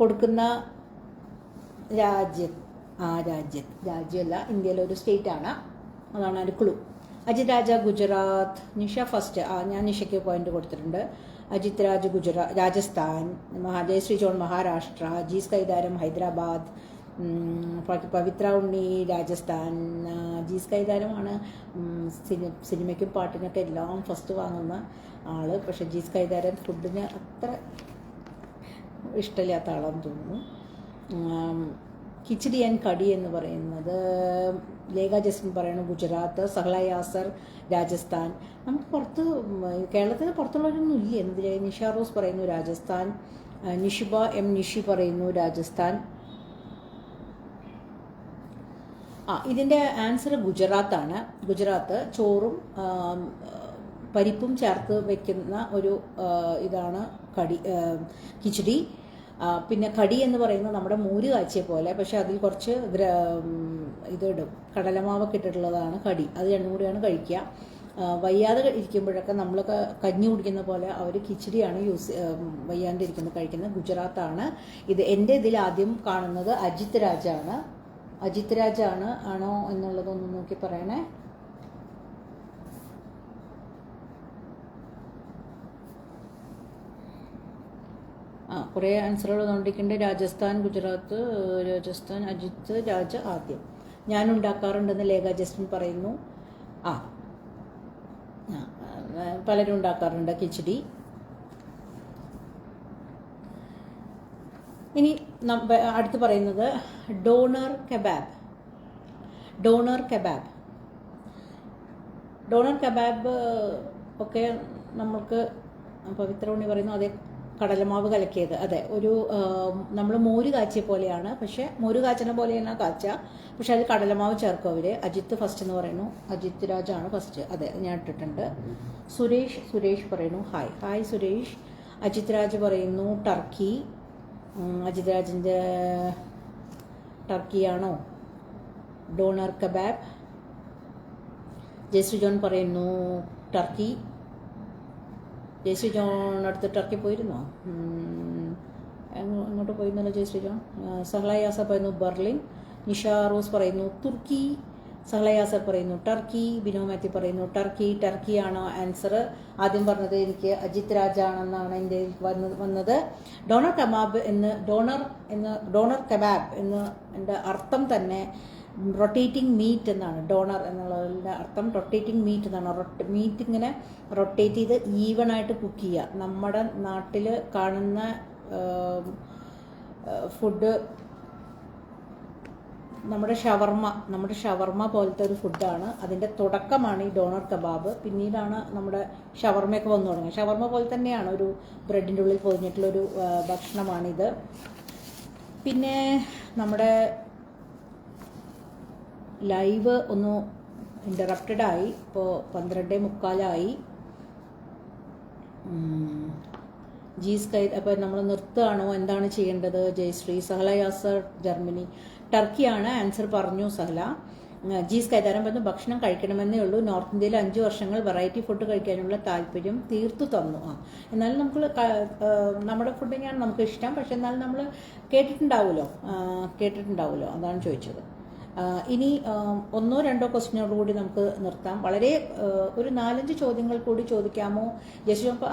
Speaker 1: കൊടുക്കുന്ന രാജ്യമല്ല, ഇന്ത്യയിലെ ഒരു സ്റ്റേറ്റാണ്. അതാണ് ഒരു ക്ലൂ. അജിത് രാജ ഗുജറാത്ത്, നിഷ ഫസ്റ്റ്. ഞാൻ നിഷയ്ക്ക് പോയിന്റ് കൊടുത്തിട്ടുണ്ട്. അജിത് രാജ് രാജസ്ഥാൻ, ജയശ്രീ ജോൺ മഹാരാഷ്ട്ര, ജീസ് കൈതാരം ഹൈദരാബാദ്, പവിത്ര ഉണ്ണി രാജസ്ഥാൻ. ജീസ് കൈതാരമാണ് സിനിമയ്ക്കും പാട്ടിനൊക്കെ എല്ലാം ഫസ്റ്റ് വാങ്ങുന്ന ആള്. പക്ഷെ ജീസ് കൈതാരം ഫുഡിന് അത്ര ഇഷ്ടമില്ലാത്ത ആളാണെന്ന് തോന്നുന്നു. കിച്ചടി ആൻഡ് കടി എന്ന് പറയുന്നത് ലേഖ ജസ്റ്റിൻ പറയുന്നു ഗുജറാത്ത്, സഹല യാസർ രാജസ്ഥാൻ. നമുക്ക് കേരളത്തിന് പുറത്തുള്ളവരൊന്നും ഇല്ല. എന്തിലെ നിഷ റോസ് പറയുന്നു രാജസ്ഥാൻ, നിഷിബ നിഷി പറയുന്നു രാജസ്ഥാൻ. ഇതിൻ്റെ ആൻസർ ഗുജറാത്താണ്. ഗുജറാത്ത് ചോറും പരിപ്പും ചേർത്ത് വെക്കുന്ന ഒരു ഇതാണ് കിച്ചടി. പിന്നെ കടി എന്ന് പറയുന്നത് നമ്മുടെ മോര് കാച്ചിയ പോലെ, പക്ഷെ അതിൽ കുറച്ച് ഇതിടും, കടലമാവൊക്കെ ഇട്ടിട്ടുള്ളതാണ് കടി. അത് രണ്ടും കൂടിയാണ് കഴിക്കുക. വയ്യാതെ ഇരിക്കുമ്പോഴൊക്കെ നമ്മളൊക്കെ കഞ്ഞി കുടിക്കുന്ന പോലെ അവർ കിച്ചടിയാണ് വയ്യാണ്ടിരിക്കുമ്പോൾ കഴിക്കുന്നത്. ഗുജറാത്താണ് ഇത്. എൻ്റെ ഇതിൽ ആദ്യം കാണുന്നത് അജിത് രാജാണ്. ആണോ എന്നുള്ളതൊന്ന് നോക്കി പറയണേ. കുറേ ആൻസറുകൾ നോണ്ടിട്ടുണ്ട്. രാജസ്ഥാൻ, ഗുജറാത്ത്, അജിത് രാജ ആദ്യം. ഞാൻ ഉണ്ടാക്കാറുണ്ടെന്ന് ലേഖ ജസ്റ്റിൻ പറയുന്നു. പലരും ഉണ്ടാക്കാറുണ്ട് കിച്ചടി. ഇനി അടുത്ത് പറയുന്നത് ഡോണർ കബാബ് ഒക്കെ നമുക്ക് പവിത്ര ഉണ്ണി പറയുന്നു അതേ കടലമാവ് കലക്കിയത്. അതെ, ഒരു നമ്മൾ മോര് കാച്ചിയ പോലെയാണ്. പക്ഷെ മോര് കാച്ചണ പോലെയാണ് കാച്ചുക, പക്ഷെ അതിൽ കടലമാവ് ചേർക്കും അവർ. അജിത്ത് ഫസ്റ്റ് എന്ന് പറയുന്നു. അജിത് രാജാണ് ഫസ്റ്റ്. അതെ, ഞാൻ ഇട്ടിട്ടുണ്ട്. സുരേഷ് പറയുന്നു ഹായ് സുരേഷ്. അജിത് രാജ് പറയുന്നു ടർക്കി. അജിത് രാജിൻ്റെ ടർക്കിയാണോ? Doner kebab. ജയശ്രീ ജോൺ പറയുന്നു ടർക്കി. ജയശ്രീ ജോൺ അടുത്ത് ടർക്കി പോയിരുന്നോ? എങ്ങോട്ട് പോയിരുന്നല്ലോ ജയശ്രീ ജോൺ. സഹല യാസർ പറയുന്നു ബെർലിൻ. നിഷ റോസ് പറയുന്നു തുർക്കി. സഹല യാസർ പറയുന്നു ടർക്കി. ബിനോ മാത്യു പറയുന്നു ടർക്കിയാണോ ആൻസർ? ആദ്യം പറഞ്ഞത് എനിക്ക് അജിത് രാജാണെന്നാണ് എൻ്റെ വന്നത്. ഡോണർ കബാബ് എന്ന് എൻ്റെ അർത്ഥം തന്നെ റൊട്ടേറ്റിംഗ് മീറ്റ് എന്നാണ്. ഡോണർ എന്നുള്ളതിൻ്റെ അർത്ഥം റൊട്ടേറ്റിംഗ് മീറ്റ് എന്നാണ്. മീറ്റ് ഇങ്ങനെ റൊട്ടേറ്റ് ചെയ്ത് ഈവണായിട്ട് കുക്ക് ചെയ്യുക. നമ്മുടെ നാട്ടിൽ കാണുന്ന ഫുഡ് നമ്മുടെ ഷവർമ്മ പോലത്തെ ഒരു ഫുഡാണ്. അതിൻ്റെ തുടക്കമാണ് ഈ ഡോണർ കബാബ്. പിന്നീടാണ് നമ്മുടെ ഷവർമ്മയൊക്കെ വന്നു തുടങ്ങുക. ഷവർമ്മ പോലെ തന്നെയാണ്, ഒരു ബ്രെഡിൻ്റെ ഉള്ളിൽ പൊതിഞ്ഞിട്ടുള്ളൊരു ഭക്ഷണമാണിത്. പിന്നെ നമ്മുടെ ലൈവ് ഒന്ന് ഇൻ്ററപ്റ്റഡ് ആയി. ഇപ്പോൾ 12:45 ജി സ്കൈ. അപ്പോൾ നമ്മൾ നിർത്തുകയാണോ, എന്താണ് ചെയ്യേണ്ടത്? ജയശ്രീ. സഹല യാസർ ജർമ്മനി. ടർക്കിയാണ് ആൻസർ പറഞ്ഞു സഹല. ജി സ്കൈതാരം പറഞ്ഞു ഭക്ഷണം കഴിക്കണമെന്നേ ഉള്ളൂ, നോർത്ത് ഇന്ത്യയിൽ 5 വർഷങ്ങൾ വെറൈറ്റി ഫുഡ് കഴിക്കാനുള്ള താല്പര്യം തീർത്തു തന്നു. എന്നാലും നമുക്ക് നമ്മുടെ ഫുഡ് തന്നെയാണ് നമുക്ക് ഇഷ്ടം, പക്ഷെ എന്നാലും നമ്മൾ കേട്ടിട്ടുണ്ടാവുമല്ലോ, അതാണ് ചോദിച്ചത്. ഇനി 1-2 ക്വസ്റ്റ്യനോടുകൂടി നമുക്ക് നിർത്താം. വളരെ ഒരു 4-5 ചോദ്യങ്ങൾ കൂടി ചോദിക്കാമോ ജസ്റ്റ്?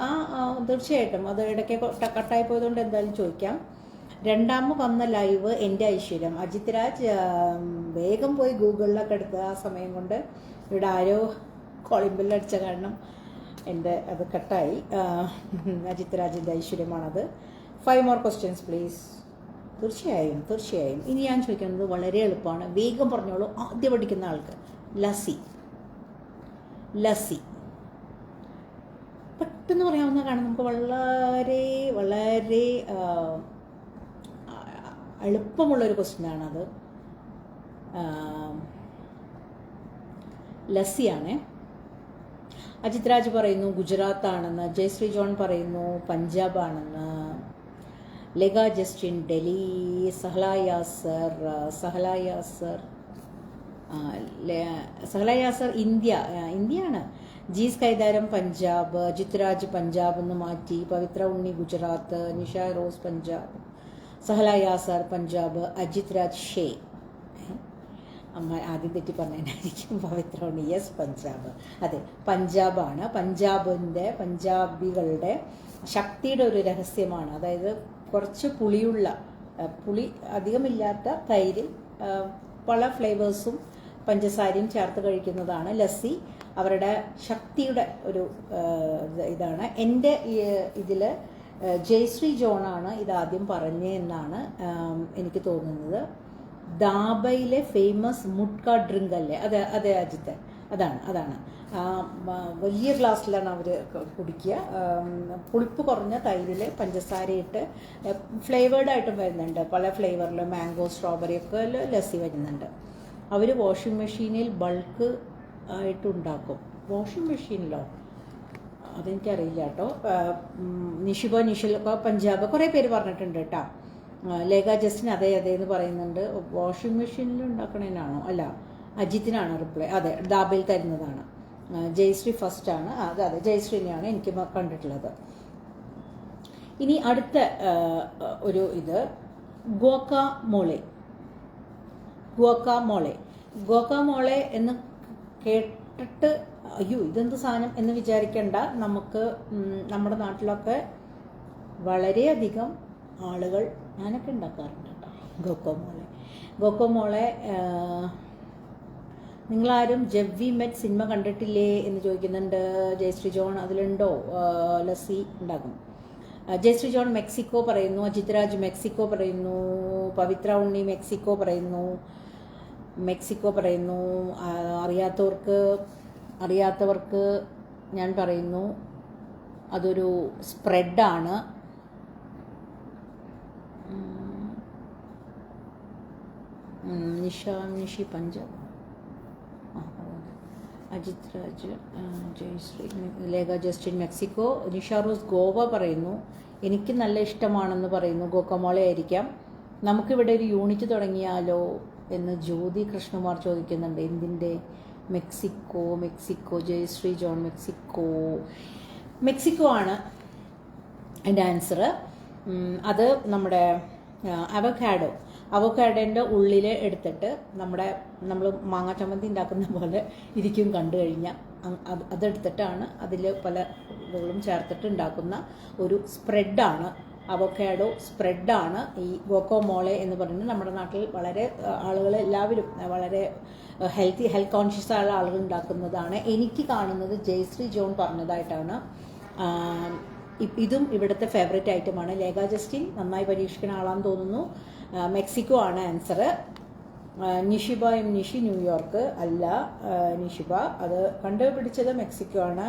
Speaker 1: തീർച്ചയായിട്ടും. അത് ഇടയ്ക്ക് കട്ടായി പോയതുകൊണ്ട് എന്തായാലും ചോദിക്കാം. രണ്ടാമത് വന്ന ലൈവ് എൻ്റെ ഐശ്വര്യം. അജിത് രാജ് വേഗം പോയി ഗൂഗിളിലൊക്കെ എടുത്ത് ആ സമയം കൊണ്ട് ഇവിടെ ആരോ കോളിംഗ് ബെല്ലടിച്ച കാരണം എൻ്റെ അത് കട്ടായി. അജിത് രാജിൻ്റെ ഐശ്വര്യമാണത്. 5 more questions please. തീർച്ചയായും. ഇനി ഞാൻ ചോദിക്കുന്നത് വളരെ എളുപ്പമാണ്, വേഗം പറഞ്ഞോളൂ. ആദ്യം പഠിക്കുന്ന ആൾക്ക് ലസ്സി പെട്ടെന്ന് പറയാവുന്ന കാരണം നമുക്ക് വളരെ വളരെ എളുപ്പമുള്ളൊരു ക്വസ്റ്റ്യനാണത്. ലസ്സിയാണ്. അജിത് രാജ് പറയുന്നു ഗുജറാത്ത് ആണെന്ന്. ജയശ്രീ ജോൺ പറയുന്നു പഞ്ചാബ് ആണെന്ന്. ലെഗ ജസ്റ്റിൻ ഡൽഹി. സഹല യാസർ ഇന്ത്യയാണ്. ജി സ്കൈതാരം പഞ്ചാബ്. അജിത് രാജ് പഞ്ചാബ് എന്ന് മാറ്റി. പവിത്ര ഉണ്ണി ഗുജറാത്ത്. നിഷ റോസ് പഞ്ചാബ്. സഹല യാസർ പഞ്ചാബ്. അജിത് രാജ് ഷേ. അമ്മ ആദ്യം തെറ്റി പറഞ്ഞായിരിക്കും. പവിത്ര ഉണ്ണി യെസ് പഞ്ചാബ്. അതെ, പഞ്ചാബാണ്. പഞ്ചാബികളുടെ ശക്തിയുടെ ഒരു രഹസ്യമാണ്. അതായത് കുറച്ച് പുളി അധികമില്ലാത്ത തൈരിൽ പല ഫ്ലേവേഴ്സും പഞ്ചസാരയും ചേർത്ത് കഴിക്കുന്നതാണ് ലസ്സി. അവരുടെ ശക്തിയുടെ ഒരു ഇതാണ്. എൻ്റെ ഇതിൽ ജയശ്രീ ജോണാണ് ഇതാദ്യം പറഞ്ഞതെന്നാണ് എനിക്ക് തോന്നുന്നത്. ദാബയിലെ ഫേമസ് മുട്ക ഡ്രിങ്ക് അല്ലേ? അതെ അജിത്ത്, അതാണ്. വലിയ ഗ്ലാസ്സിലാണ് അവർ കുടിക്കുക. പുളിപ്പ് കുറഞ്ഞ തൈരിൽ പഞ്ചസാരയിട്ട് ഫ്ലേവേർഡായിട്ടും വരുന്നുണ്ട്. പല ഫ്ലേവറിൽ മാംഗോ, സ്ട്രോബെറി ഒക്കെ ലസ്സി വരുന്നുണ്ട്. അവർ വാഷിംഗ് മെഷീനിൽ ബൾക്ക് ആയിട്ടുണ്ടാക്കും. മെഷീനിലോ അതെനിക്കറിയില്ല കേട്ടോ. നിഷിലൊക്കെ പഞ്ചാബ് കുറേ പേര് പറഞ്ഞിട്ടുണ്ട് കേട്ടോ. ലേഖ ജസ്റ്റിൻ അതെ എന്ന് പറയുന്നുണ്ട്. വാഷിംഗ് മെഷീനിൽ ഉണ്ടാക്കണേനാണോ? അല്ല, അജിത്തിനാണ് റിപ്ലൈ. അതെ, ദാബയിൽ തരുന്നതാണ്. ജയശ്രീ ഫസ്റ്റ് ആണ്. അതെ ജയശ്രീനെയാണ് എനിക്ക് കണ്ടിട്ടുള്ളത്. ഇനി അടുത്ത ഒരു ഇത് ഗോക്കാമോളെ എന്ന് കേട്ടിട്ട് അയ്യോ ഇതെന്ത് സാധനം എന്ന് വിചാരിക്കേണ്ട. നമുക്ക് നമ്മുടെ നാട്ടിലൊക്കെ വളരെയധികം ആളുകൾ ഞാനൊക്കെ ഉണ്ടാക്കാറുണ്ട് കേട്ടോ ഗോക്കോമോളെ. നിങ്ങളാരും ജബ് വി മെറ്റ് സിനിമ കണ്ടിട്ടില്ലേ എന്ന് ചോദിക്കുന്നുണ്ട് ജയശ്രീ ജോൺ. അതിലുണ്ടോ ലസ്സി? ഉണ്ടാകും. ജയശ്രീ ജോൺ മെക്സിക്കോ പറയുന്നു. അജിത് രാജ് മെക്സിക്കോ പറയുന്നു. പവിത്ര ഉണ്ണി മെക്സിക്കോ പറയുന്നു. അറിയാത്തവർക്ക് ഞാൻ പറയുന്നു അതൊരു സ്പ്രെഡാണ്. Nishi Punjab. Ajith Raj, Jayasree, Lekha Justin Mexico. Nisha Rose Goa പറയുന്നു. എനിക്ക് നല്ല ഇഷ്ടമാണെന്ന് പറയുന്നു. ഗോക്കമോളെ ആയിരിക്കാം. നമുക്കിവിടെ ഒരു യൂണിറ്റ് തുടങ്ങിയാലോ എന്ന് ജ്യോതി കൃഷ്ണകുമാർ ചോദിക്കുന്നുണ്ട്. എന്തിൻ്റെ? മെക്സിക്കോ. ജയശ്രീ ജോൺ മെക്സിക്കോ ആണ് എൻ്റെ ആൻസർ. അത് നമ്മുടെ അവക്കാഡോൻ്റെ ഉള്ളിൽ എടുത്തിട്ട് നമ്മൾ മാങ്ങ ചമ്മന്തി ഉണ്ടാക്കുന്ന പോലെ ഇരിക്കും കണ്ടു കഴിഞ്ഞാൽ. അതെടുത്തിട്ടാണ് അതിൽ പല ഇതുകളും ചേർത്തിട്ട് ഉണ്ടാക്കുന്ന ഒരു സ്പ്രെഡാണ്. അവക്കാഡോ സ്പ്രെഡാണ് ഈ ഗോക്കോമോളെ എന്ന് പറയുന്നത്. നമ്മുടെ നാട്ടിൽ വളരെ ആളുകൾ എല്ലാവരും വളരെ ഹെൽത്ത് കോൺഷ്യസ് ആയ ആളുകൾ ഉണ്ടാക്കുന്നതാണ്. എനിക്ക് കാണുന്നത് ജയശ്രീ ജോൺ പറഞ്ഞതായിട്ടാണ്. ഇതും ഇവിടുത്തെ ഫേവറേറ്റ് ഐറ്റമാണ്. ലേഖ ജസ്റ്റിൻ നന്നായി പരീക്ഷിക്കുന്ന ആളാന്ന് തോന്നുന്നു. മെക്സിക്കോ ആണ് ആൻസർ. നിഷി ന്യൂയോർക്ക് അല്ല. നിഷിബ അത് കണ്ടുപിടിച്ചത് മെക്സിക്കോ ആണ്.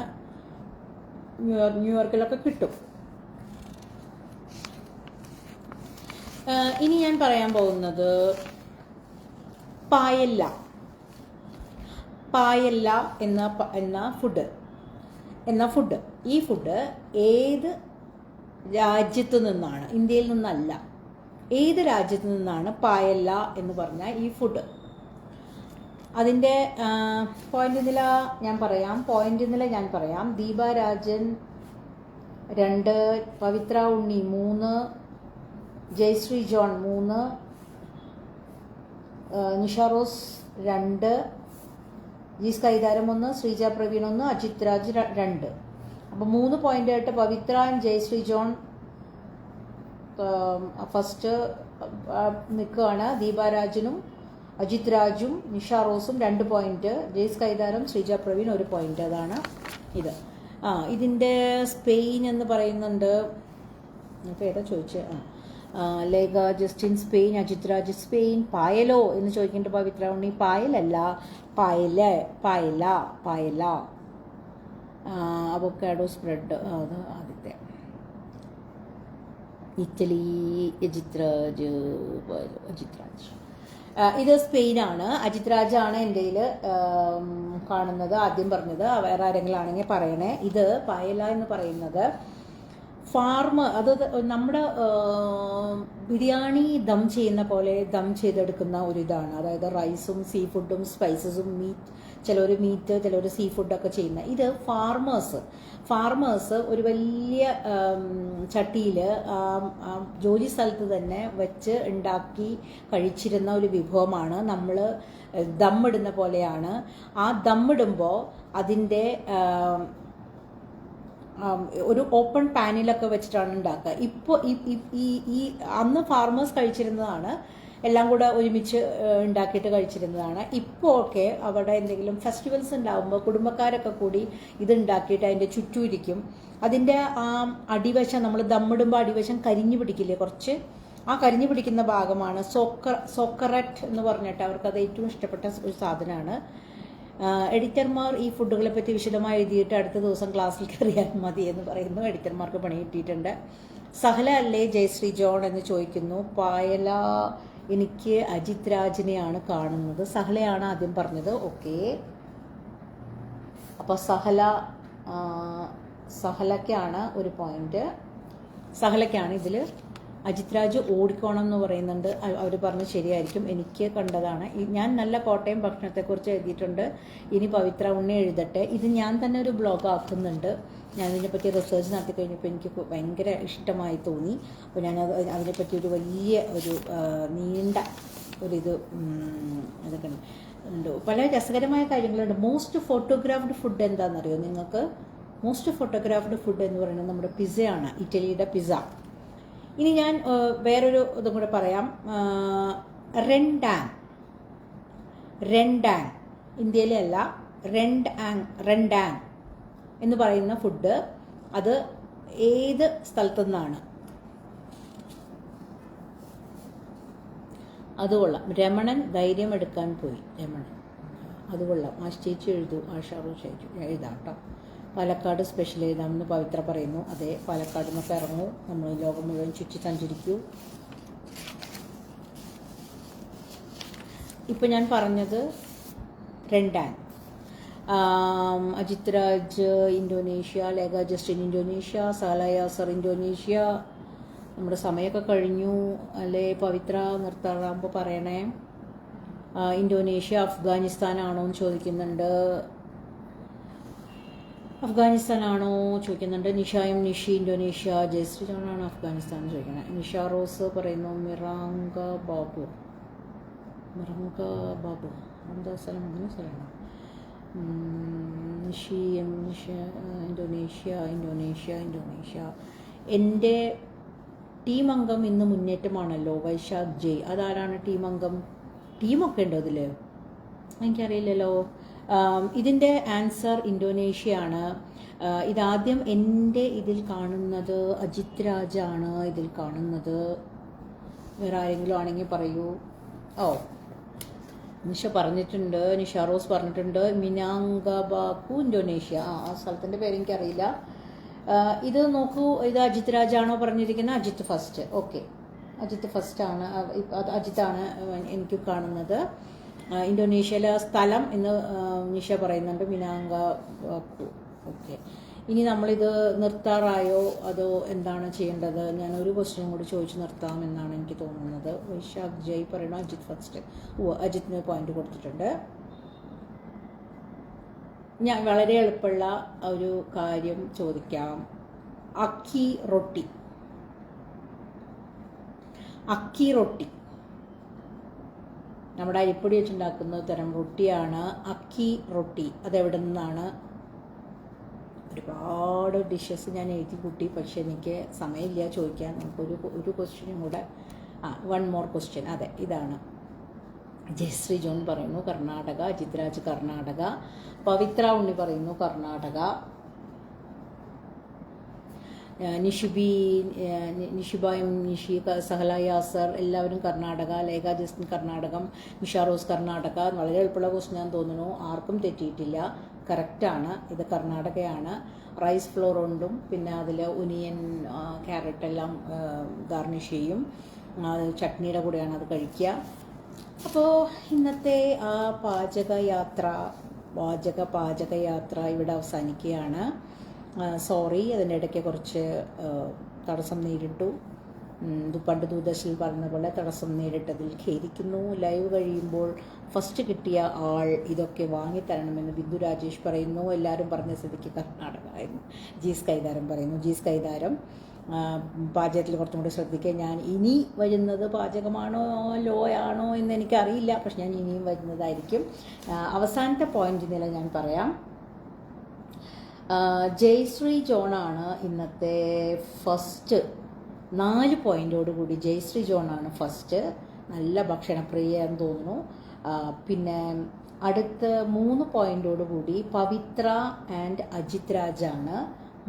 Speaker 1: ന്യൂയോർക്കിലൊക്കെ കിട്ടും. ഇനി ഞാൻ പറയാൻ പോകുന്നത് പായല്ല. പായല്ല എന്ന ഫുഡ് ഈ ഫുഡ് ഏത് രാജ്യത്തു നിന്നാണ്? ഇന്ത്യയിൽ നിന്നല്ല. ഏത് രാജ്യത്തു നിന്നാണ് പായല്ല എന്ന് പറഞ്ഞ ഈ ഫുഡ്? അതിൻ്റെ പോയിന്റ് നില ഞാൻ പറയാം. ദീപ രാജൻ 2, പവിത്ര ഉണ്ണി 3, ജയശ്രീ ജോൺ 3, നിഷ റോസ് 2, ജീസ് കൈതാരം 1, ശ്രീജ പ്രവീൺ 1, അജിത് രാജ് 2. അപ്പോൾ 3 പോയിന്റ് ആയിട്ട് Pavithra and Jayasree John first നിൽക്കുകയാണ്. ദീപാരാജനും അജിത് രാജും നിഷ റോസും 2 പോയിന്റ്, ജെയ്സ് കൈതാരം ശ്രീജ പ്രവീൺ 1 പോയിന്റ്. അതാണ് ഇത്. ഇതിൻ്റെ സ്പെയിൻ എന്ന് പറയുന്നുണ്ട്. ഇപ്പോൾ ഏതാ ചോദിച്ചത്? Lekha Justin Spain, Ajith Raj Spain. പായലോ എന്ന് ചോദിക്കേണ്ട പവിത്ര ഉണ്ണി പായലല്ല, പായല. അവോക്കാഡോ സ്പ്രെഡ് അത് ആദ്യത്തെ. ഇറ്റലി അജിത് രാജ്. ഇത് സ്പെയിനാണ്. അജിത് രാജാണ് എൻ്റെ കയ്യിൽ കാണുന്നത് ആദ്യം പറഞ്ഞത്. വേറെ ആരെങ്കിലും ആണെങ്കിൽ പറയണേ. ഇത് പായല എന്ന് പറയുന്നത് അത് നമ്മുടെ ബിരിയാണി ദം ചെയ്യുന്ന പോലെ ദം ചെയ്തെടുക്കുന്ന ഒരു ഇതാണ്. അതായത് റൈസും സീ ഫുഡും സ്പൈസസും ചിലർ മീറ്റ് ചിലർ സീ ഫുഡൊക്കെ ചെയ്യുന്ന ഇത് ഫാർമേഴ്സ് ഒരു വലിയ ചട്ടിയിൽ ജോലി സ്ഥലത്ത് തന്നെ വെച്ച് ഉണ്ടാക്കി കഴിച്ചിരുന്ന ഒരു വിഭവമാണ്. നമ്മൾ ദമ്മിടുന്ന പോലെയാണ്. ആ ദമ്മിടുമ്പോൾ അതിൻ്റെ ഒരു ഓപ്പൺ പാനിലൊക്കെ വെച്ചിട്ടാണ് ഉണ്ടാക്കുക. ഇപ്പോൾ ഈ അന്ന് ഫാർമേഴ്സ് കഴിച്ചിരുന്നതാണ്, എല്ലാം കൂടെ ഒരുമിച്ച് ഉണ്ടാക്കിയിട്ട് കഴിച്ചിരുന്നതാണ്. ഇപ്പോൾ ഒക്കെ അവിടെ എന്തെങ്കിലും ഫെസ്റ്റിവൽസ് ഉണ്ടാകുമ്പോൾ കുടുംബക്കാരൊക്കെ കൂടി ഇത് ഉണ്ടാക്കിയിട്ട് അതിൻ്റെ ചുറ്റും ഇരിക്കും. അതിൻ്റെ ആ അടിവശം നമ്മൾ ദമ്മിടുമ്പോൾ അടിവശം കരിഞ്ഞു പിടിക്കില്ലേ കുറച്ച്, ആ കരിഞ്ഞു പിടിക്കുന്ന ഭാഗമാണ് സോക്കററ്റ് എന്ന് പറഞ്ഞിട്ട് അവർക്കത് ഏറ്റവും ഇഷ്ടപ്പെട്ട ഒരു സാധനമാണ്. എഡിറ്റർമാർ ഈ ഫുഡുകളെ പറ്റി വിശദമായി എഴുതിയിട്ട് അടുത്ത ദിവസം ക്ലാസ്സിൽ കയറിയാൽ മതി എന്ന് പറയുന്നു. എഡിറ്റർമാർക്ക് പണി കിട്ടിയിട്ടുണ്ട്. സഹല അല്ലേ ജയശ്രീ ജോൺ എന്ന് ചോദിക്കുന്നു. പായല എനിക്ക് അജിത് രാജിനെയാണ് കാണുന്നത്. സഹലയാണ് ആദ്യം പറഞ്ഞത്. ഓക്കെ, അപ്പോൾ സഹലയ്ക്കാണ് 1 പോയിന്റ്. സഹലയ്ക്കാണ് ഇതിൽ. അജിത് രാജ് ഓടിക്കോണം എന്ന് പറയുന്നുണ്ട്. അവർ പറഞ്ഞ് ശരിയായിരിക്കും, എനിക്ക് കണ്ടതാണ്. ഞാൻ നല്ല കോട്ടയം ഭക്ഷണത്തെക്കുറിച്ച് എഴുതിയിട്ടുണ്ട്. ഇനി പവിത്ര ഉണ്ണി എഴുതട്ടെ. ഇത് ഞാൻ തന്നെ ഒരു ബ്ലോഗ് ആക്കുന്നുണ്ട്. ഞാൻ ഇതിനെപ്പറ്റി റിസർച്ച് നടത്തി കഴിഞ്ഞപ്പോൾ എനിക്ക് ഭയങ്കര ഇഷ്ടമായി തോന്നി. അപ്പോൾ ഞാൻ അതിനെപ്പറ്റി ഒരു വലിയ ഒരു നീണ്ട ഒരിത് ഇതൊക്കെ ഉണ്ട്. പല രസകരമായ കാര്യങ്ങളുണ്ട്. മോസ്റ്റ് ഫോട്ടോഗ്രാഫ്ഡ് ഫുഡ് എന്താണെന്നറിയോ നിങ്ങൾക്ക്? മോസ്റ്റ് ഫോട്ടോഗ്രാഫ്ഡ് ഫുഡ് എന്ന് പറയുന്നത് നമ്മുടെ പിസ്സയാണ്, ഇറ്റലിയുടെ പിസ്സ. ഇനി ഞാൻ വേറൊരു ഇതും കൂടെ പറയാം. റെൻഡാങ് ഇന്ത്യയിലെ അല്ല, റെൻഡാങ് എന്ന് പറയുന്ന ഫുഡ് അത് ഏത് സ്ഥലത്തു നിന്നാണ്? അത് കൊള്ളാം. രമണൻ ധൈര്യം എടുക്കാൻ പോയി. രമണൻ അത് കൊള്ളാം. ചേച്ചി എഴുതൂ, ആഷാറു ചേച്ചി എഴുതാം കേട്ടോ. പാലക്കാട് സ്പെഷ്യൽ എഴുതാമെന്ന് പവിത്ര പറയുന്നു. അതെ, പാലക്കാട് നിന്നൊക്കെ ഇറങ്ങൂ, നമ്മൾ ലോകം മുഴുവൻ ചുറ്റി സഞ്ചരിക്കൂ. ഇപ്പം ഞാൻ പറഞ്ഞത് rendang. Ajith Raj Indonesia, Lekha Justin Indonesia, Sala Yasar Indonesia. നമ്മുടെ സമയമൊക്കെ കഴിഞ്ഞു അല്ലേ പവിത്ര? നിർത്താറാകുമ്പോൾ പറയണേ. ഇന്തോനേഷ്യ അഫ്ഗാനിസ്ഥാനാണോ എന്ന് ചോദിക്കുന്നുണ്ട്. അഫ്ഗാനിസ്ഥാനാണോ ചോദിക്കുന്നുണ്ട്. നിഷി ഇന്തോനേഷ്യ. ജയശ്രീ ജോണാണ് അഫ്ഗാനിസ്ഥാൻ ചോദിക്കുന്നത്. നിഷ റോസ് പറയുന്നു മിറാങ്ക ബാബു എന്താ സ്ഥലം? അങ്ങനെ സ്ഥലമാണ്. നിഷ ഇന്തോനേഷ്യ. എൻ്റെ ടീം അംഗം ഇന്ന് മുന്നേറ്റമാണല്ലോ, വൈശാഖ് ജയ്. അതാരാണ് ടീം അംഗം? ടീമൊക്കെ ഉണ്ടോ അതിൽ? എനിക്കറിയില്ലല്ലോ. ഇതിൻ്റെ ആൻസർ ഇന്തോനേഷ്യയാണ്. ഇതാദ്യം എൻ്റെ ഇതിൽ കാണുന്നത് അജിത് രാജാണ്. ഇതിൽ കാണുന്നത് വേറെ ആരെങ്കിലും ആണെങ്കിൽ പറയൂ. നിഷ പറഞ്ഞിട്ടുണ്ട്, നിഷ റോസ് പറഞ്ഞിട്ടുണ്ട്. മിനാങ്കബാക്കു ഇന്തോനേഷ്യ. ആ സ്ഥലത്തിൻ്റെ പേര് എനിക്കറിയില്ല. ഇത് നോക്കൂ, ഇത് അജിത് രാജാണോ പറഞ്ഞിരിക്കുന്നത്? അജിത്ത് ഫസ്റ്റ്. ഓക്കെ, അജിത്ത് ഫസ്റ്റാണ്. അജിത്താണ് എനിക്ക് കാണുന്നത്. ഇന്തോനേഷ്യയിലെ സ്ഥലം എന്ന് നിഷ പറയുന്നുണ്ട്, മിനാങ്ക വാക്കു. ഓക്കെ, ഇനി നമ്മളിത് നിർത്താറായോ അതോ എന്താണ് ചെയ്യേണ്ടത്? ഞാൻ ഒരു ക്വസ്റ്റ്യൻ കൂടി ചോദിച്ച് നിർത്താമെന്നാണ് എനിക്ക് തോന്നുന്നത്. വൈശാഖ് ജയ് പറയണോ? അജിത് ഫസ്റ്റ്. അജിത്തിന് പോയിന്റ് കൊടുത്തിട്ടുണ്ട്. ഞാൻ വളരെ എളുപ്പമുള്ള ഒരു കാര്യം ചോദിക്കാം. അക്കി റൊട്ടി. അക്കി റൊട്ടി നമ്മുടെ അരിപ്പൊടി വെച്ചുണ്ടാക്കുന്ന തരം റൊട്ടിയാണ് അക്കി റൊട്ടി. അതെവിടെ നിന്നാണ്? ഒരുപാട് ഡിഷസ് ഞാൻ എഴുതി കൂട്ടി, പക്ഷെ എനിക്ക് സമയമില്ല ചോദിക്കാൻ. നമുക്കൊരു ക്വസ്റ്റ്യനും കൂടെ. One more question. അതെ, ഇതാണ്. ജയശ്രീ ജോൺ പറയുന്നു കർണാടക. അജിത് രാജ് കർണാടക. പവിത്ര ഉണ്ണി പറയുന്നു കർണാടക. നിഷിബായും നിഷി സഹല യാസർ എല്ലാവരും കർണാടക. ലേഖ ജസ്റ്റിൻ കർണാടകം. മിഷാറോസ് കർണാടക. വളരെ എളുപ്പമുള്ള ക്വസ്റ്റ്യൻ തോന്നുന്നു. ആർക്കും തെറ്റിയിട്ടില്ല, കറക്റ്റാണ്. ഇത് കർണാടകയാണ്. റൈസ് ഫ്ലോർ കൊണ്ടും പിന്നെ അതിൽ ഒനിയൻ ക്യാരറ്റ് എല്ലാം ഗാർണിഷ് ചെയ്യും. ചട്നിയുടെ കൂടെയാണ് അത് കഴിക്കുക. അപ്പോൾ ഇന്നത്തെ ആ പാചകയാത്ര ഇവിടെ അവസാനിക്കുകയാണ്. സോറി, അതിൻ്റെ ഇടയ്ക്ക് കുറച്ച് തടസ്സം നേരിട്ടു. പണ്ട് ദൂരദർശനിൽ പറഞ്ഞ പോലെ തടസ്സം നേരിട്ടതിൽ ഖേദിക്കുന്നു. ലൈവ് കഴിയുമ്പോൾ ഫസ്റ്റ് കിട്ടിയ ആൾ ഇതൊക്കെ വാങ്ങിത്തരണമെന്ന് ബിന്ദു രാജേഷ് പറയുന്നു. എല്ലാവരും പറഞ്ഞ സ്ഥിതിക്ക് കർണാടക ആയിരുന്നു. ജീസ് കൈതാരം പറയുന്നു. ജീസ് കൈതാരം പാചകത്തിൽ കുറച്ചും കൂടി ശ്രദ്ധിക്കുക. ഞാൻ ഇനി വരുന്നത് പാചകമാണോ ലോ ആണോ എന്ന് എനിക്കറിയില്ല, പക്ഷെ ഞാൻ ഇനിയും വരുന്നതായിരിക്കും. അവസാനത്തെ പോയിന്റ് നില ഞാൻ പറയാം. ജയശ്രീ ജോണാണ് ഇന്നത്തെ ഫസ്റ്റ്. 4 പോയിന്റോടുകൂടി ജയശ്രീ ജോണാണ് ഫസ്റ്റ്. നല്ല ഭക്ഷണപ്രിയ എന്ന് തോന്നുന്നു. പിന്നെ അടുത്ത 3 പോയിന്റോടുകൂടി പവിത്ര ആൻഡ് അജിത് രാജാണ്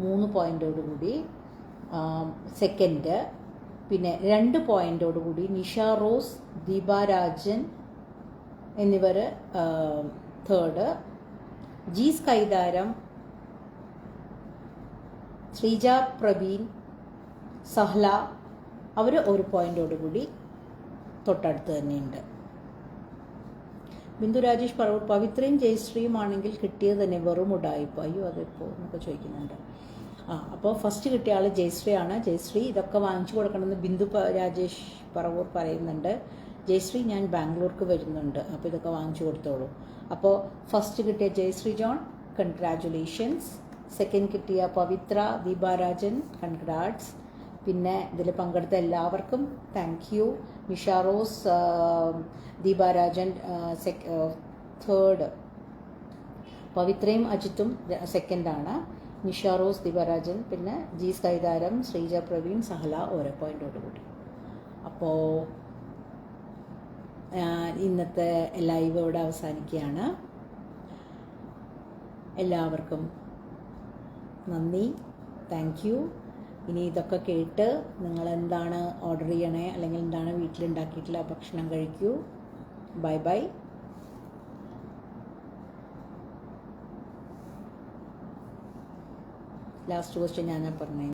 Speaker 1: 3 പോയിന്റോടുകൂടി സെക്കൻഡ്. പിന്നെ 2 പോയിന്റോടുകൂടി നിഷ റോസ്, ദീപ രാജൻ എന്നിവർ തേർഡ്. ജീസ് കൈതാരം, ശ്രീജ പ്രവീൺ, സഹല അവർ 1 പോയിന്റോടുകൂടി തൊട്ടടുത്ത് തന്നെയുണ്ട്. ബിന്ദു രാജേഷ് പറവൂർ പവിത്രയും ജയശ്രീയും ആണെങ്കിൽ കിട്ടിയത് തന്നെ വെറും ഉടായിപ്പ്. അയ്യോ അതെപ്പോൾ എന്നൊക്കെ ചോദിക്കുന്നുണ്ട്. അപ്പോൾ ഫസ്റ്റ് കിട്ടിയ ആൾ ജയശ്രീയാണ്. ജയശ്രീ ഇതൊക്കെ വാങ്ങിച്ചു കൊടുക്കണമെന്ന് ബിന്ദു രാജേഷ് പറവൂർ പറയുന്നുണ്ട്. ജയശ്രീ ഞാൻ ബാംഗ്ലൂർക്ക് വരുന്നുണ്ട്, അപ്പോൾ ഇതൊക്കെ വാങ്ങിച്ചു കൊടുത്തോളൂ. അപ്പോൾ ഫസ്റ്റ് കിട്ടിയ ജയശ്രീ ജോൺ, കൺഗ്രാജുലേഷൻസ്. സെക്കൻഡ് കിട്ടിയ പവിത്ര ദീപാരാജൻ, കൺഗ്രാറ്റ്സ്. പിന്നെ ഇതിൽ പങ്കെടുത്ത എല്ലാവർക്കും താങ്ക് യു. മിഷാറോസ്, ദീപാരാജൻ തേർഡ്. പവിത്രയും അജിത്തും സെക്കൻഡാണ്. നിഷാറോസ്, ദീപാരാജൻ, പിന്നെ ജീസ് കൈതാരം, ശ്രീജ പ്രവീൺ, സഹല 1 പോയിന്റോടുകൂടി. അപ്പോൾ ഇന്നത്തെ ലൈവ് ഇവിടെ അവസാനിക്കുകയാണ്. എല്ലാവർക്കും നന്ദി, താങ്ക് യു. ഇനി ഇതൊക്കെ കേട്ട് നിങ്ങൾ എന്താണ് ഓർഡർ ചെയ്യണേ അല്ലെങ്കിൽ എന്താണ് വീട്ടിലുണ്ടാക്കിയിട്ടുള്ള ഭക്ഷണം കഴിക്കൂ. Bye bye. ലാസ്റ്റ് ക്വസ്റ്റ്യൻ ഞാൻ പറഞ്ഞേ.